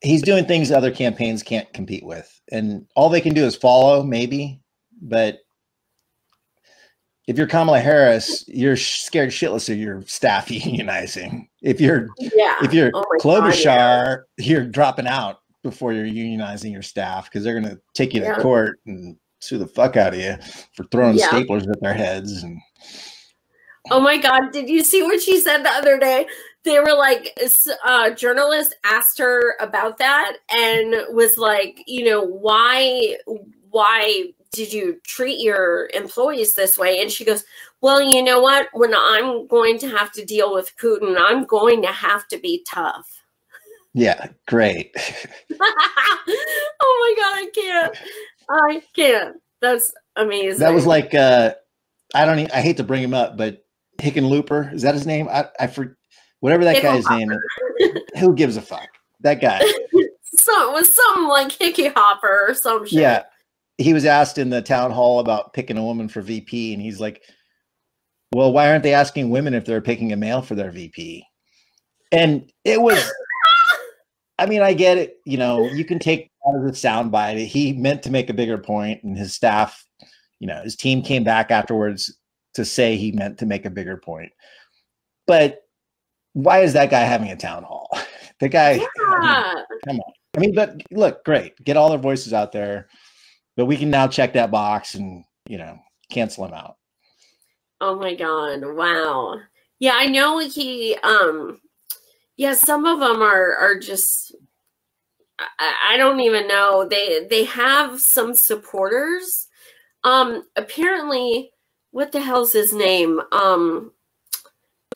he's doing things other campaigns can't compete with, and all they can do is follow, maybe. But if you're Kamala Harris, you're scared shitless of your staff unionizing. If you're Klobuchar, you're dropping out before you're unionizing your staff because they're going to take you to court and sue the fuck out of you for throwing staplers at their heads. And oh my God, did you see what she said the other day? They were like, a journalist asked her about that and was like, you know, why did you treat your employees this way? And she goes, well, you know what? When I'm going to have to deal with Putin, I'm going to have to be tough. Yeah, great. Oh my God, I can't. That's amazing. That was like, I hate to bring him up, but Hickenlooper, is that his name? I forget. Whatever that guy's name is, who gives a fuck? That guy. So it was something like Hickey Hopper or some shit. Yeah. He was asked in the town hall about picking a woman for VP, and he's like, well, why aren't they asking women if they're picking a male for their VP? And it was, I mean, I get it. You know, you can take out of the soundbite. He meant to make a bigger point, and his staff, you know, his team came back afterwards to say he meant to make a bigger point. But why is that guy having a town hall? The guy, come on. I mean, but look, great. Get all their voices out there. But we can now check that box and, you know, cancel him out. Oh my God. Wow. Yeah, I know he, some of them are just, I don't even know. They have some supporters. Apparently, what the hell's his name?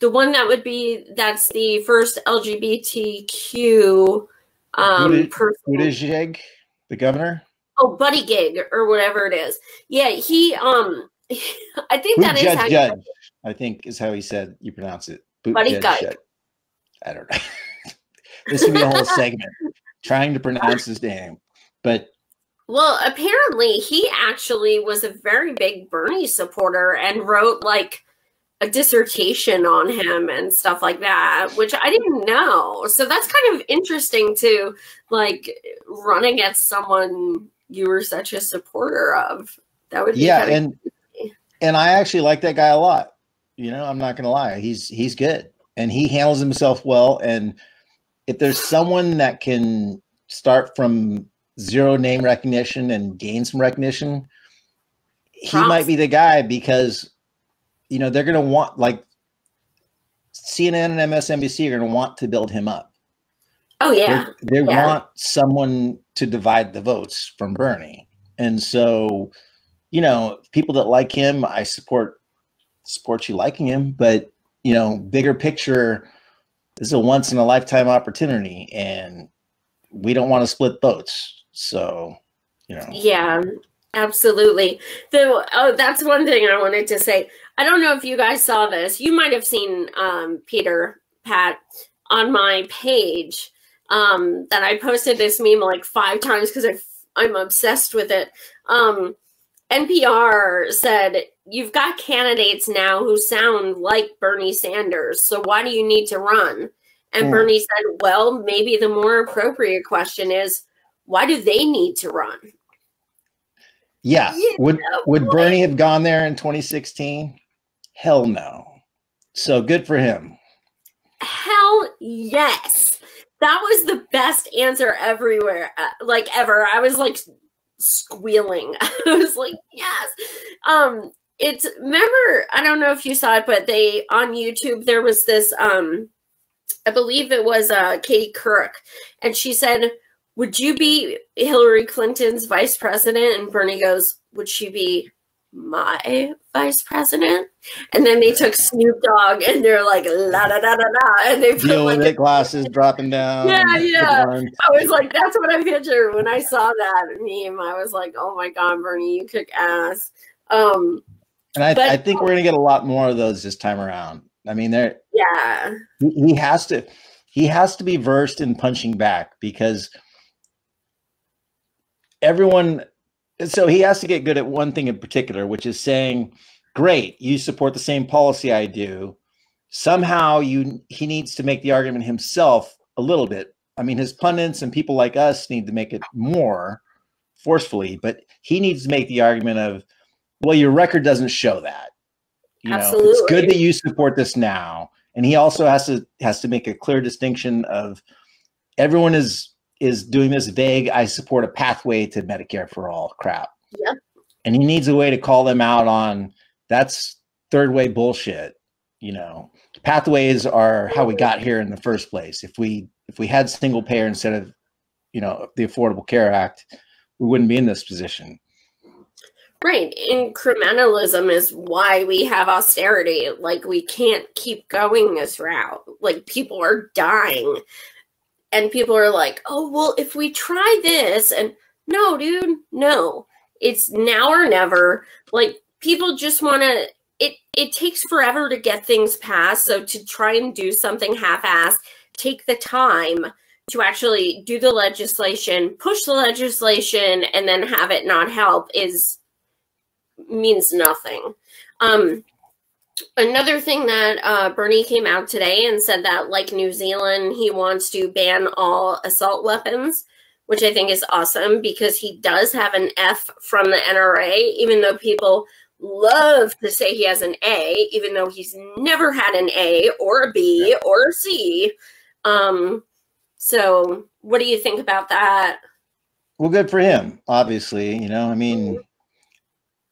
The one that's the first LGBTQ Buttigieg, the governor? Oh, Buddy Gig or whatever it is. Yeah, he I think that is how Judge, I think is how he said you pronounce it. Buddy Gig. I don't know. This would be a whole segment trying to pronounce his name. But well, apparently he actually was a very big Bernie supporter and wrote like a dissertation on him and stuff like that, which I didn't know. So that's kind of interesting to like run against someone you were such a supporter of. That would be and I actually like that guy a lot. You know, I'm not gonna lie. He's good and he handles himself well. And if there's someone that can start from zero name recognition and gain some recognition, he might be the guy because you know, they're going to want, like, CNN and MSNBC are going to want to build him up. Oh, yeah. They want someone to divide the votes from Bernie. And so, you know, people that like him, I support you liking him. But, you know, bigger picture, this is a once-in-a-lifetime opportunity. And we don't want to split votes. So, you know. Yeah, absolutely. That's one thing I wanted to say. I don't know if you guys saw this. You might have seen Pat, on my page that I posted this meme like 5 times because I'm obsessed with it. NPR said, you've got candidates now who sound like Bernie Sanders, so why do you need to run? And Bernie said, well, maybe the more appropriate question is, why do they need to run? Yeah. Would Bernie have gone there in 2016? Hell no. So good for him. Hell yes. That was the best answer everywhere, like ever. I was like squealing. I was like, yes. Remember, I don't know if you saw it, but on YouTube, there was this, I believe it was Katie Couric, and she said, would you be Hillary Clinton's vice president? And Bernie goes, would she be my vice president? And then they took Snoop Dogg and they're like la da da da da, and they put like it glasses dropping down. Yeah. I was like, that's what I pictured when I saw that meme. I was like, oh my God, Bernie, you kick ass. And I think we're gonna get a lot more of those this time around. I mean, there, Yeah. he has to be versed in punching back, because everyone, so he has to get good at one thing in particular, which is saying, great, you support the same policy I do. Somehow he needs to make the argument himself a little bit. I mean, his pundits and people like us need to make it more forcefully, but he needs to make the argument of, well, your record doesn't show that. You know, it's good that you support this now. And he also has to make a clear distinction of, everyone is doing this vague, I support a pathway to Medicare for all crap. Yep. And he needs a way to call them out on, that's third way bullshit. You know, pathways are how we got here in the first place. If we had single payer instead of, you know, the Affordable Care Act, we wouldn't be in this position. Right. Incrementalism is why we have austerity. Like, we can't keep going this route. Like, people are dying. And people are like, oh, well, if we try this, and no, dude, no. It's now or never. Like, people just want to, it takes forever to get things passed. So to try and do something half-assed, take the time to actually do the legislation, push the legislation, and then have it not help means nothing. Another thing that Bernie came out today and said that, like New Zealand, he wants to ban all assault weapons, which I think is awesome, because he does have an F from the NRA, even though people love to say he has an A, even though he's never had an A or a B or a C. So what do you think about that? Well, good for him, obviously. You know, I mean,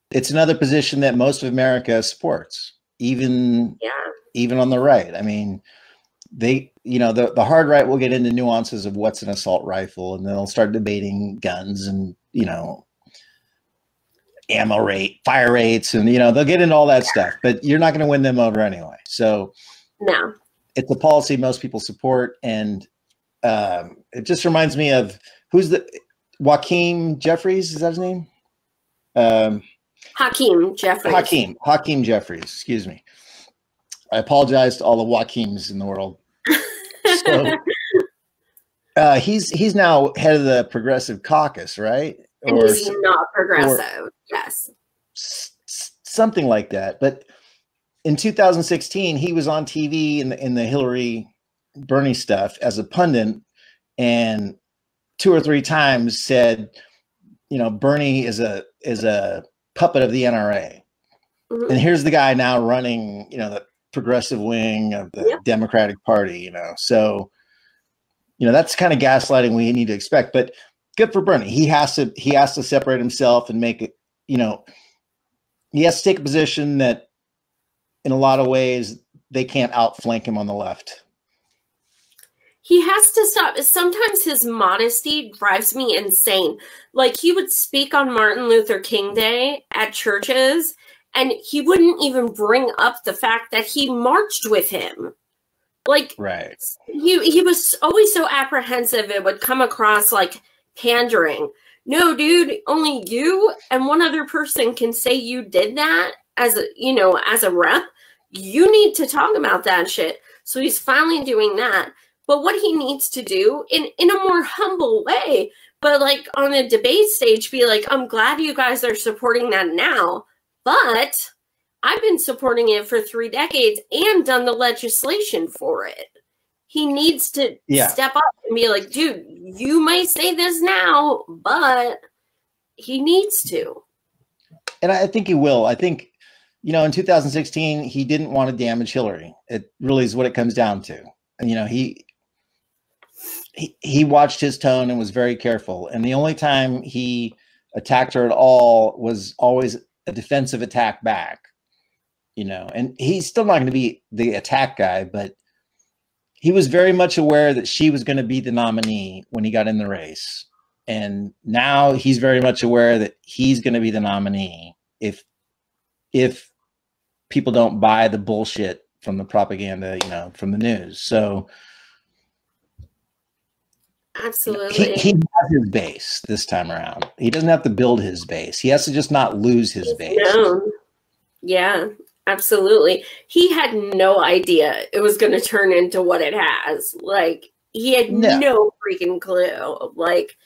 it's another position that most of America supports, even on the right. I mean, they, you know, the hard right will get into nuances of what's an assault rifle, and they'll start debating guns and, you know, ammo rate, fire rates, and, you know, they'll get into all that stuff, but you're not going to win them over anyway. So no, it's a policy most people support. And it just reminds me of, who's the Joaquin Jeffries? Is that his name? Hakeem Jeffries. Hakeem Jeffries, excuse me. I apologize to all the Joaquims in the world. So he's now head of the Progressive Caucus, right? And he's not progressive, yes. Something like that. But in 2016, he was on TV in the Hillary Bernie stuff as a pundit, and 2 or 3 times said, you know, Bernie is a puppet of the NRA. Mm-hmm. And here's the guy now running, you know, the progressive wing of the Democratic Party, you know. So, you know, that's kind of gaslighting we need to expect, but good for Bernie. He has to separate himself and make it, you know, he has to take a position that in a lot of ways they can't outflank him on the left. He has to stop. Sometimes his modesty drives me insane. Like, he would speak on Martin Luther King Day at churches, and he wouldn't even bring up the fact that he marched with him. Like, right. He was always so apprehensive it would come across like pandering. No, dude, only you and one other person can say you did that as a, you know, as a rep. You need to talk about that shit. So he's finally doing that. But what he needs to do in a more humble way, but like on a debate stage, be like, I'm glad you guys are supporting that now, but I've been supporting it for 3 decades and done the legislation for it. He needs to step up and be like, dude, you might say this now, but he needs to. And I think he will. I think, you know, in 2016, he didn't want to damage Hillary. It really is what it comes down to. And, you know, he watched his tone and was very careful. And the only time he attacked her at all was always a defensive attack back, you know, and he's still not going to be the attack guy, but he was very much aware that she was going to be the nominee when he got in the race. And now he's very much aware that he's going to be the nominee if people don't buy the bullshit from the propaganda, you know, from the news. So absolutely, he has his base this time around. He doesn't have to build his base. He has to just not lose his base. No. Yeah. Absolutely. He had no idea it was going to turn into what it has. Like, he had no freaking clue. Like,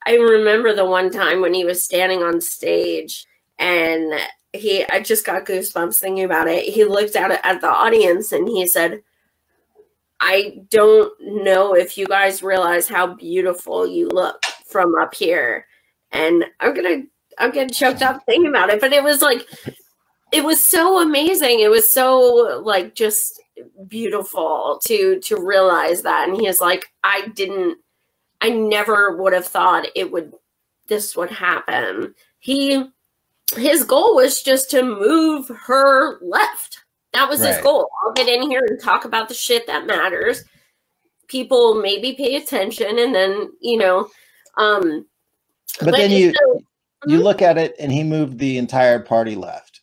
I remember the one time when he was standing on stage and I just got goosebumps thinking about it. He looked out at the audience and he said, I don't know if you guys realize how beautiful you look from up here. And I'm getting choked up thinking about it. But it was like, it was so amazing. It was so like just beautiful to realize that. And he is like, I never would have thought this would happen. His goal was just to move her left. That was his goal. I'll get in here and talk about the shit that matters. People maybe pay attention, and then, but then you look at it and he moved the entire party left.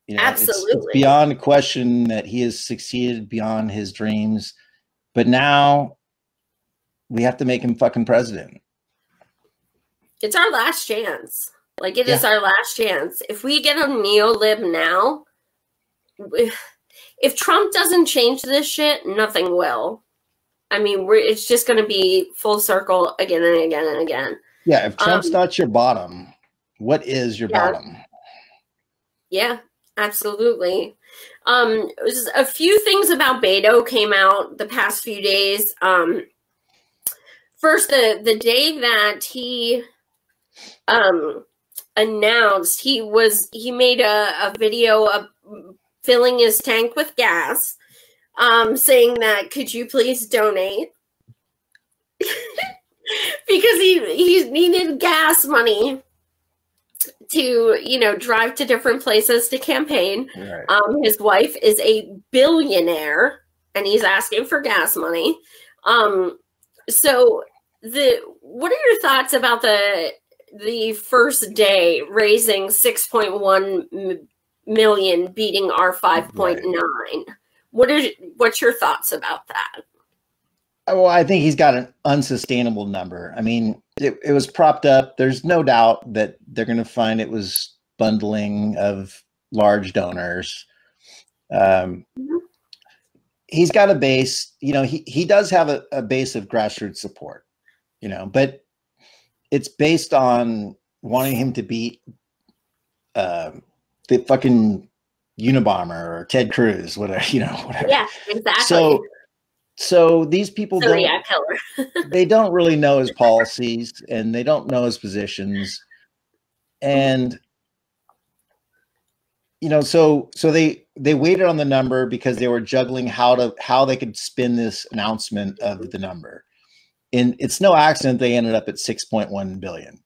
Absolutely. It's beyond question that he has succeeded beyond his dreams. But now we have to make him fucking president. It's our last chance. Like, it is our last chance. If we get a neolib now, if Trump doesn't change this shit, nothing will. I mean, it's just going to be full circle again and again and again. Yeah, if Trump's not your bottom, what is your bottom? Yeah. Absolutely. A few things about Beto came out the past few days. First, the day that he announced, he made a video of filling his tank with gas, saying that, could you please donate? Because he needed gas money to, drive to different places to campaign. Right. His wife is a billionaire and he's asking for gas money. So what are your thoughts about the first day raising 6.1 million, beating our 5.9? Right. What's your thoughts about that? Well, I think he's got an unsustainable number. I mean, it was propped up. There's no doubt that they're going to find it was bundling of large donors. He's got a base, he does have a base of grassroots support, but it's based on wanting him to beat the fucking Unabomber or Ted Cruz, whatever, whatever. Yeah, exactly. So these people they don't really know his policies and they don't know his positions. And, so they waited on the number because they were juggling how they could spin this announcement of the number. And it's no accident they ended up at 6.1 billion.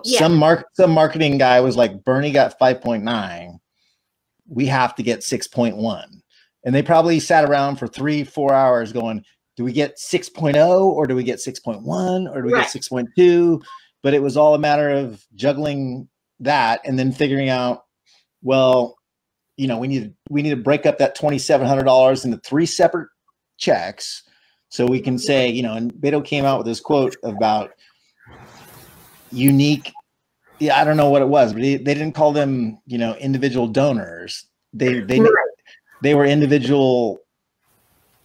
Some marketing guy was like, Bernie got 5.9. We have to get 6.1. And they probably sat around for 3-4 hours going, do we get 6.0 or do we get 6.1 or do we get 6.2? But it was all a matter of juggling that and then figuring out, well, we need to break up that $2,700 into 3 separate checks so we can say, and Beto came out with this quote about unique. Yeah, I don't know what it was, but they didn't call them, individual donors. They were individual,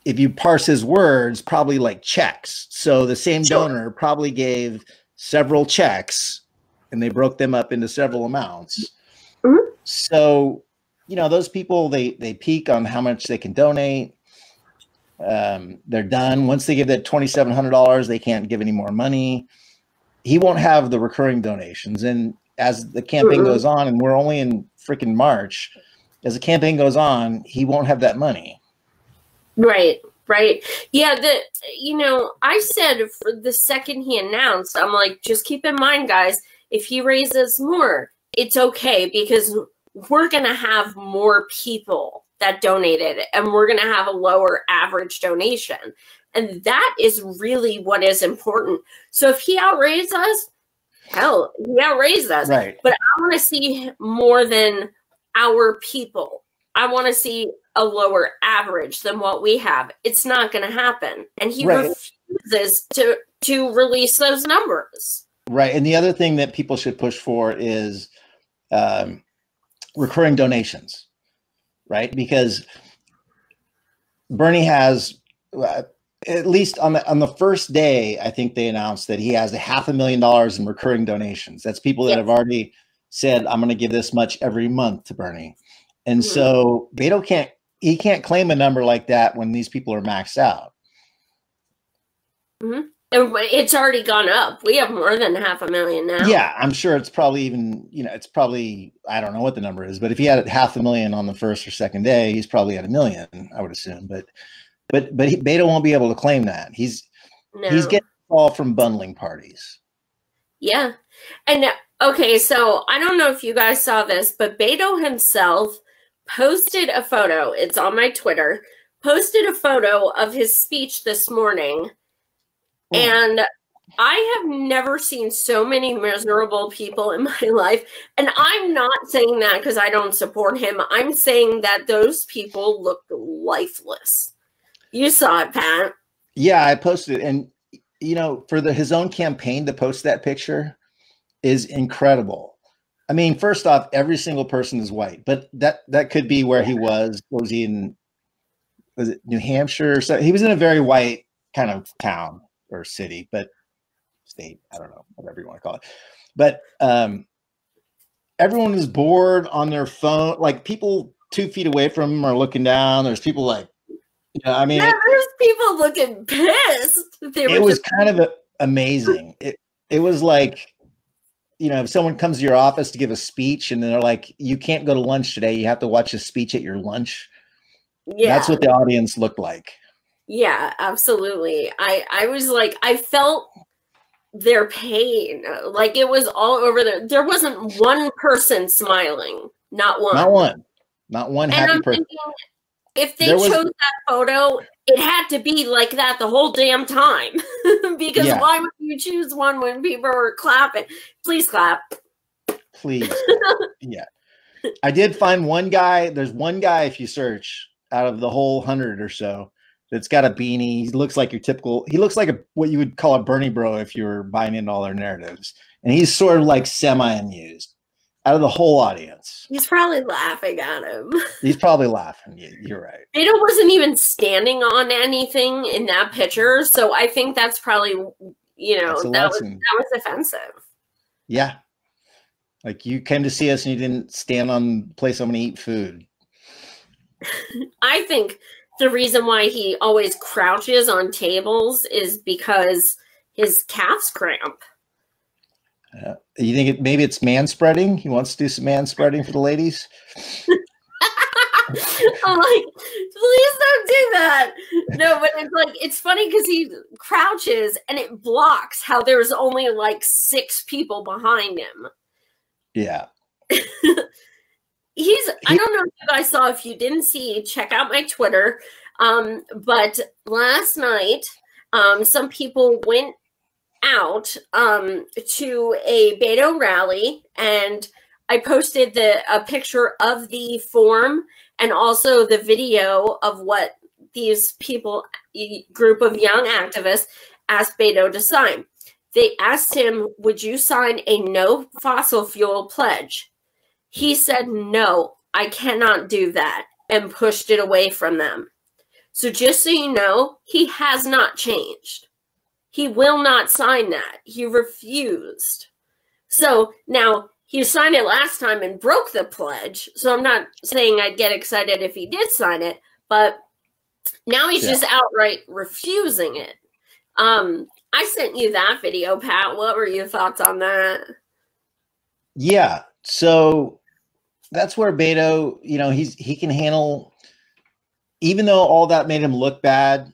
if you parse his words, probably like checks. So the same donor probably gave several checks and they broke them up into several amounts. Mm-hmm. So, those people, they peak on how much they can donate. They're done. Once they give that $2,700, they can't give any more money. He won't have the recurring donations. And as the campaign goes on, and we're only in freaking March, as the campaign goes on, he won't have that money. Right. Yeah, I said for the second he announced, I'm like, just keep in mind, guys, if he raises more, it's okay because we're going to have more people that donated and we're going to have a lower average donation. And that is really what is important. So if he outraised us, hell, he outraised us. Right. But I want to see more than our people. I want to see a lower average than what we have. It's not going to happen. And he refuses to release those numbers. Right. And the other thing that people should push for is recurring donations. right? Because Bernie has, at least on the first day, I think they announced that he has $500,000 in recurring donations. That's people that have already said, I'm going to give this much every month to Bernie. And so Beto can't claim a number like that when these people are maxed out. And it's already gone up. We have more than 500,000 now. Yeah, I'm sure it's probably even, it's probably, I don't know what the number is, but if he had 500,000 on the first or second day, he's probably at 1 million, I would assume. But Beto won't be able to claim that. He's getting a call from bundling parties. Yeah. And okay, so I don't know if you guys saw this, but Beto himself posted a photo. It's on my Twitter. Posted a photo of his speech this morning. And I have never seen so many miserable people in my life. And I'm not saying that because I don't support him. I'm saying that those people look lifeless. You saw it, Pat. Yeah, I posted it. And, for his own campaign to post that picture is incredible. I mean, first off, every single person is white, but that could be where he was. Was he in, was it New Hampshire or so? He was in a very white kind of town or city, but state, I don't know, whatever you want to call it. But everyone is bored on their phone. Like people 2 feet away from him are looking down. There's people like, I mean, there's people looking pissed. It was kind of amazing. It was like, if someone comes to your office to give a speech and they're like, you can't go to lunch today, you have to watch a speech at your lunch. Yeah, that's what the audience looked like. Yeah, absolutely. I was like, I felt their pain. Like it was all over there. There wasn't one person smiling. Not one. Not one happy person. Thinking, if they chose that photo, it had to be like that the whole damn time. Because why would you choose one when people are clapping? Please clap. Please. Yeah. I did find one guy. There's one guy, if you search out of the whole 100 or so, that's got a beanie. He looks like your typical, he looks like what you would call a Bernie bro if you were buying into all their narratives. And he's sort of like semi-amused out of the whole audience. He's probably laughing at him. He's probably laughing. You're right. Beto wasn't even standing on anything in that picture. So I think that's probably, that was offensive. Yeah. Like you came to see us and you didn't stand on the place I'm going to eat food. I think the reason why he always crouches on tables is because his calves cramp. You think maybe it's man-spreading? He wants to do some man-spreading for the ladies? I'm like, please don't do that. No, but it's like, it's funny because he crouches and it blocks how there's only like 6 people behind him. Yeah. I don't know if you guys saw, if you didn't see, check out my Twitter. But last night, some people went out to a Beto rally, and I posted a picture of the form and also the video of what these people, group of young activists, asked Beto to sign. They asked him, would you sign a no fossil fuel pledge? He said, no, I cannot do that, and pushed it away from them. So just so you know, he has not changed. He will not sign that. He refused. So now he signed it last time and broke the pledge. So I'm not saying I'd get excited if he did sign it, but now he's just outright refusing it. I sent you that video, Pat. What were your thoughts on that? Yeah. So that's where Beto, he can handle, even though all that made him look bad,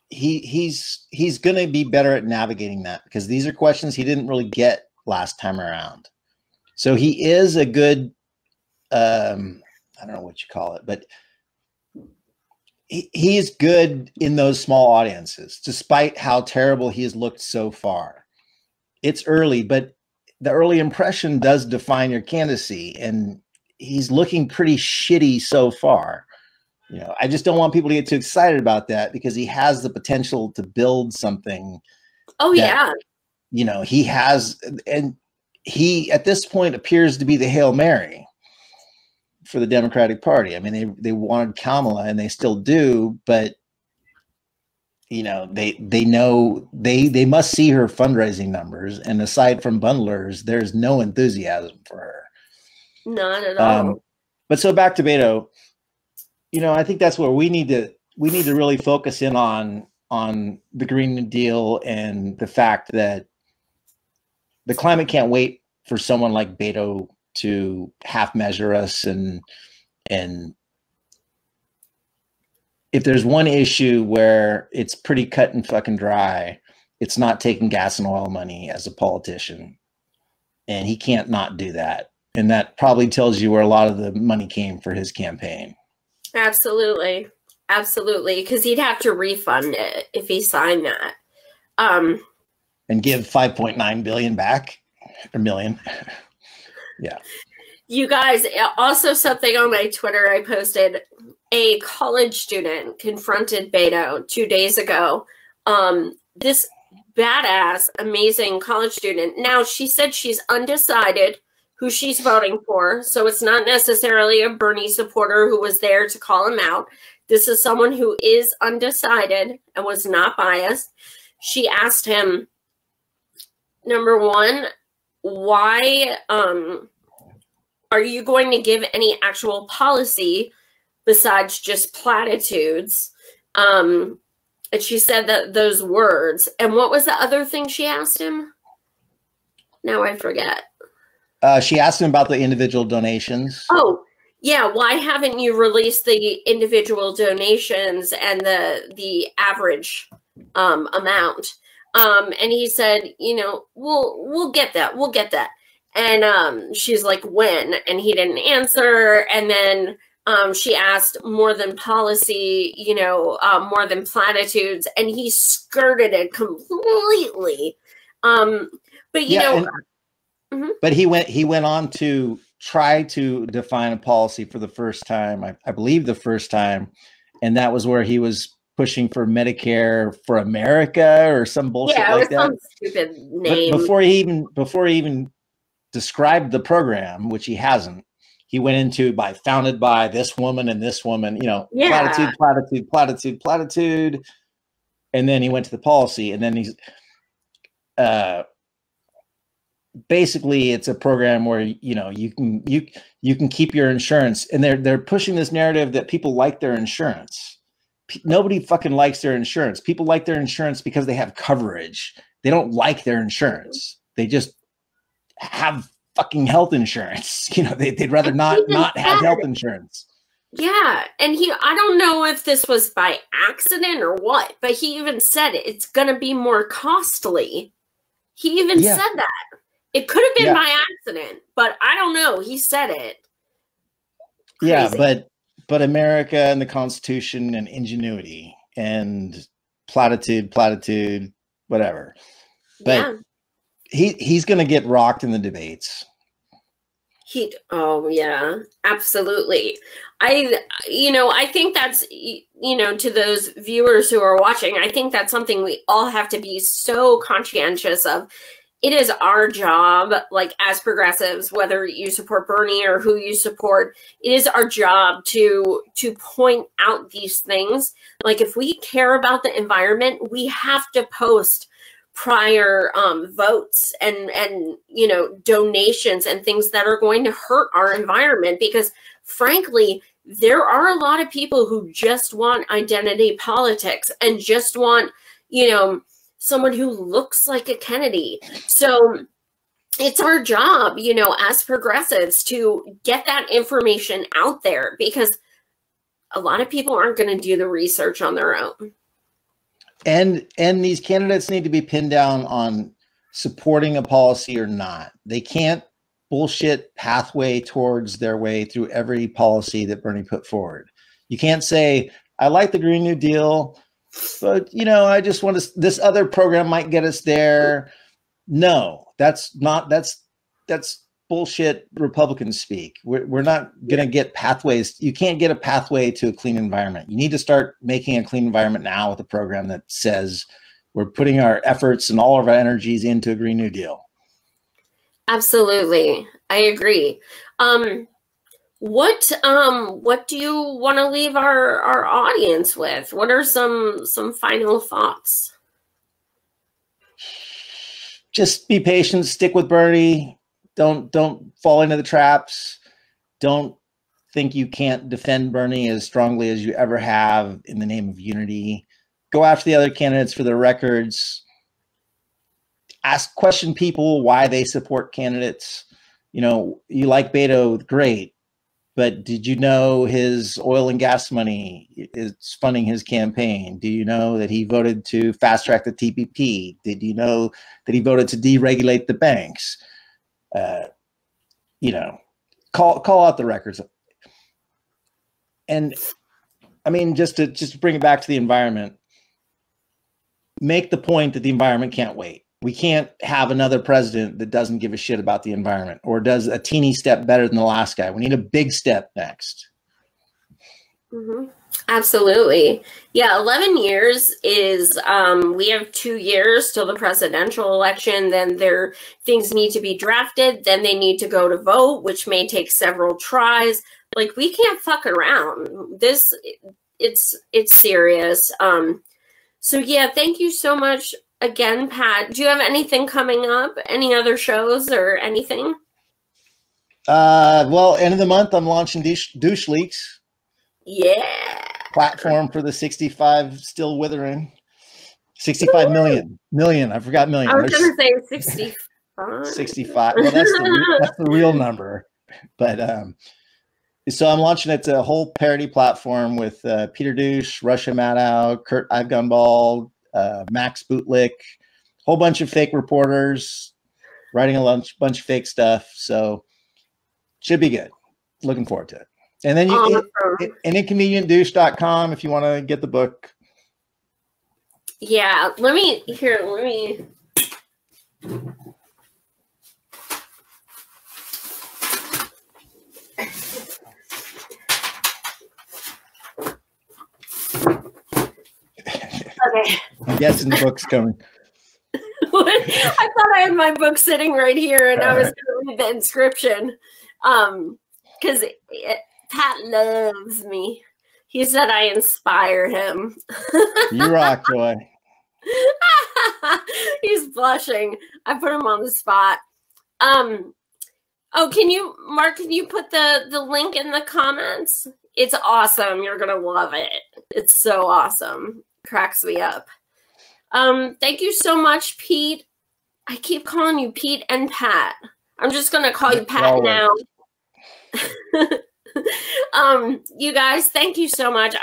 he's going to be better at navigating that, because these are questions he didn't really get last time around. So he is a good, I don't know what you call it, but he's good in those small audiences, despite how terrible he has looked so far. It's early, but the early impression does define your candidacy, and he's looking pretty shitty so far. I just don't want people to get too excited about that, because he has the potential to build something. Oh, yeah. He has, and he, at this point, appears to be the Hail Mary for the Democratic Party. I mean, they wanted Kamala, and they still do, but you know, they know they must see her fundraising numbers, and aside from bundlers, there's no enthusiasm for her. Not at all. But so back to Beto, you know, I think that's where we need to really focus in on the Green New Deal and the fact that the climate can't wait for someone like Beto to half measure us. And if there's one issue where it's pretty cut and fucking dry, it's not taking gas and oil money as a politician. And he can't not do that. And that probably tells you where a lot of the money came for his campaign. Absolutely. Absolutely. Because he'd have to refund it if he signed that. And give 5.9 billion back, or million. Yeah. You guys, also something on my Twitter I posted, a college student confronted Beto 2 days ago. This badass, amazing college student. Now, she said she's undecided who she's voting for, so it's not necessarily a Bernie supporter who was there to call him out. This is someone who is undecided and was not biased. She asked him, number one, why are you going to give any actual policy besides just platitudes? And she said that those words. And what was the other thing she asked him? Now I forget. She asked him about the individual donations. Oh, yeah. Why haven't you released the individual donations and the average amount? And he said, you know, we'll get that. We'll get that. And she's like, when? And he didn't answer. And then she asked more than policy, you know, more than platitudes. And he skirted it completely. But, you know. But he went on to try to define a policy for the first time, I believe the first time. And that was where he was pushing for Medicare for America or some bullshit like that. Some stupid name. But before he even described the program, which he hasn't, he went into founded by this woman and this woman, you know, platitude. And then he went to the policy, and then he's basically it's a program where, you know, you can keep your insurance, and they're pushing this narrative that people like their insurance. Nobody fucking likes their insurance. People like their insurance because they have coverage. They don't like their insurance. They just have fucking health insurance. You know, they'd rather not have health insurance. Yeah. And I don't know if this was by accident or what, but he even said it's going to be more costly. He even said that. It could have been by accident, but I don't know. He said it. Crazy. Yeah, but America and the Constitution and ingenuity and platitude, whatever. But he's going to get rocked in the debates. Oh yeah, absolutely. I think that's, you know, to those viewers who are watching, I think that's something we all have to be so conscientious of. It is our job, like as progressives, whether you support Bernie or who you support, it is our job to point out these things. Like if we care about the environment, we have to post prior votes and you know, donations and things that are going to hurt our environment, because frankly, there are a lot of people who just want identity politics and just want, you know, someone who looks like a Kennedy. So it's our job, you know, as progressives to get that information out there, because a lot of people aren't going to do the research on their own. And these candidates need to be pinned down on supporting a policy or not. They can't bullshit pathway towards their way through every policy that Bernie put forward. You can't say, I like the Green New Deal, but, you know, I just want to, this other program might get us there. No, that's bullshit Republican speak. We're not going to get pathways. You can't get a pathway to a clean environment. You need to start making a clean environment now with a program that says we're putting our efforts and all of our energies into a Green New Deal. Absolutely. I agree. What do you want to leave our audience with? What are some final thoughts? Just be patient, stick with Bernie. Don't fall into the traps. Don't think you can't defend Bernie as strongly as you ever have in the name of unity. Go after the other candidates for their records. Question people why they support candidates. You know, you like Beto, great, but did you know his oil and gas money is funding his campaign? Do you know that he voted to fast track the TPP? Did you know that he voted to deregulate the banks? You know, call out the records. And I mean, just to bring it back to the environment, make the point that the environment can't wait. We can't have another president that doesn't give a shit about the environment or does a teeny step better than the last guy. We need a big step next. Mm-hmm. Absolutely. Yeah, 11 years is, we have 2 years till the presidential election. Then things need to be drafted. Then they need to go to vote, which may take several tries. Like, we can't fuck around. It's serious. So yeah, thank you so much again, Pat. Do you have anything coming up? Any other shows or anything? Well, end of the month, I'm launching Douche Leaks. Yeah. Platform for the 65 still withering. 65 million. I forgot million. I was going to say 65. 65. Well, that's the real number. But so I'm launching it to a whole parody platform with Peter Douche, Russia Maddow, Kurt Gunball, Max Bootlick, whole bunch of fake reporters writing a bunch of fake stuff. So should be good. Looking forward to it. And then and inconvenientdouche.com if you want to get the book. Yeah, let me. Okay. I'm guessing the book's coming. I thought I had my book sitting right here, and I was going to read the inscription. Because Pat loves me. He said I inspire him. You rock, Joy. He's blushing. I put him on the spot. Oh, Mark, can you put the link in the comments? It's awesome. You're going to love it. It's so awesome. Cracks me up. Thank you so much, Pete. I keep calling you Pete and Pat. I'm just going to call you Pat now. You guys, thank you so much.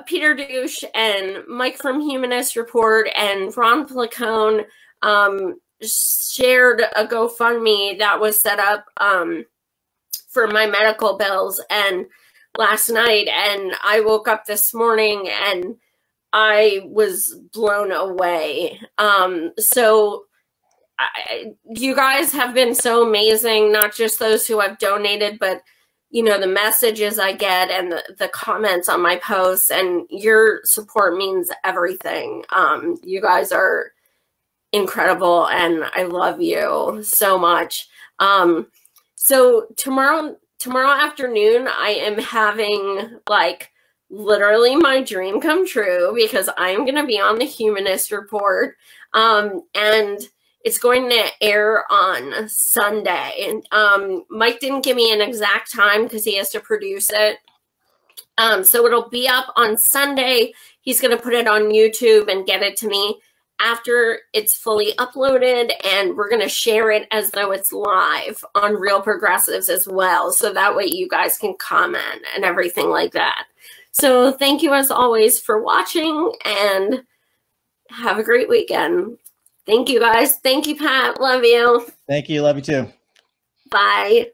Peter Douche and Mike from Humanist Report and Ron Placone shared a GoFundMe that was set up for my medical bills and last night, and I woke up this morning and I was blown away. You guys have been so amazing, not just those who have donated, but the messages I get and the comments on my posts, and your support means everything. You guys are incredible, and I love you so much. So tomorrow afternoon, I am having literally my dream come true, because I'm going to be on the Humanist Report, and it's going to air on Sunday. Mike didn't give me an exact time because he has to produce it. So it'll be up on Sunday. He's going to put it on YouTube and get it to me after it's fully uploaded, and we're going to share it as though it's live on Real Progressives as well. So that way you guys can comment and everything like that. So thank you as always for watching, and have a great weekend. Thank you guys. Thank you, Pat. Love you. Thank you. Love you too. Bye.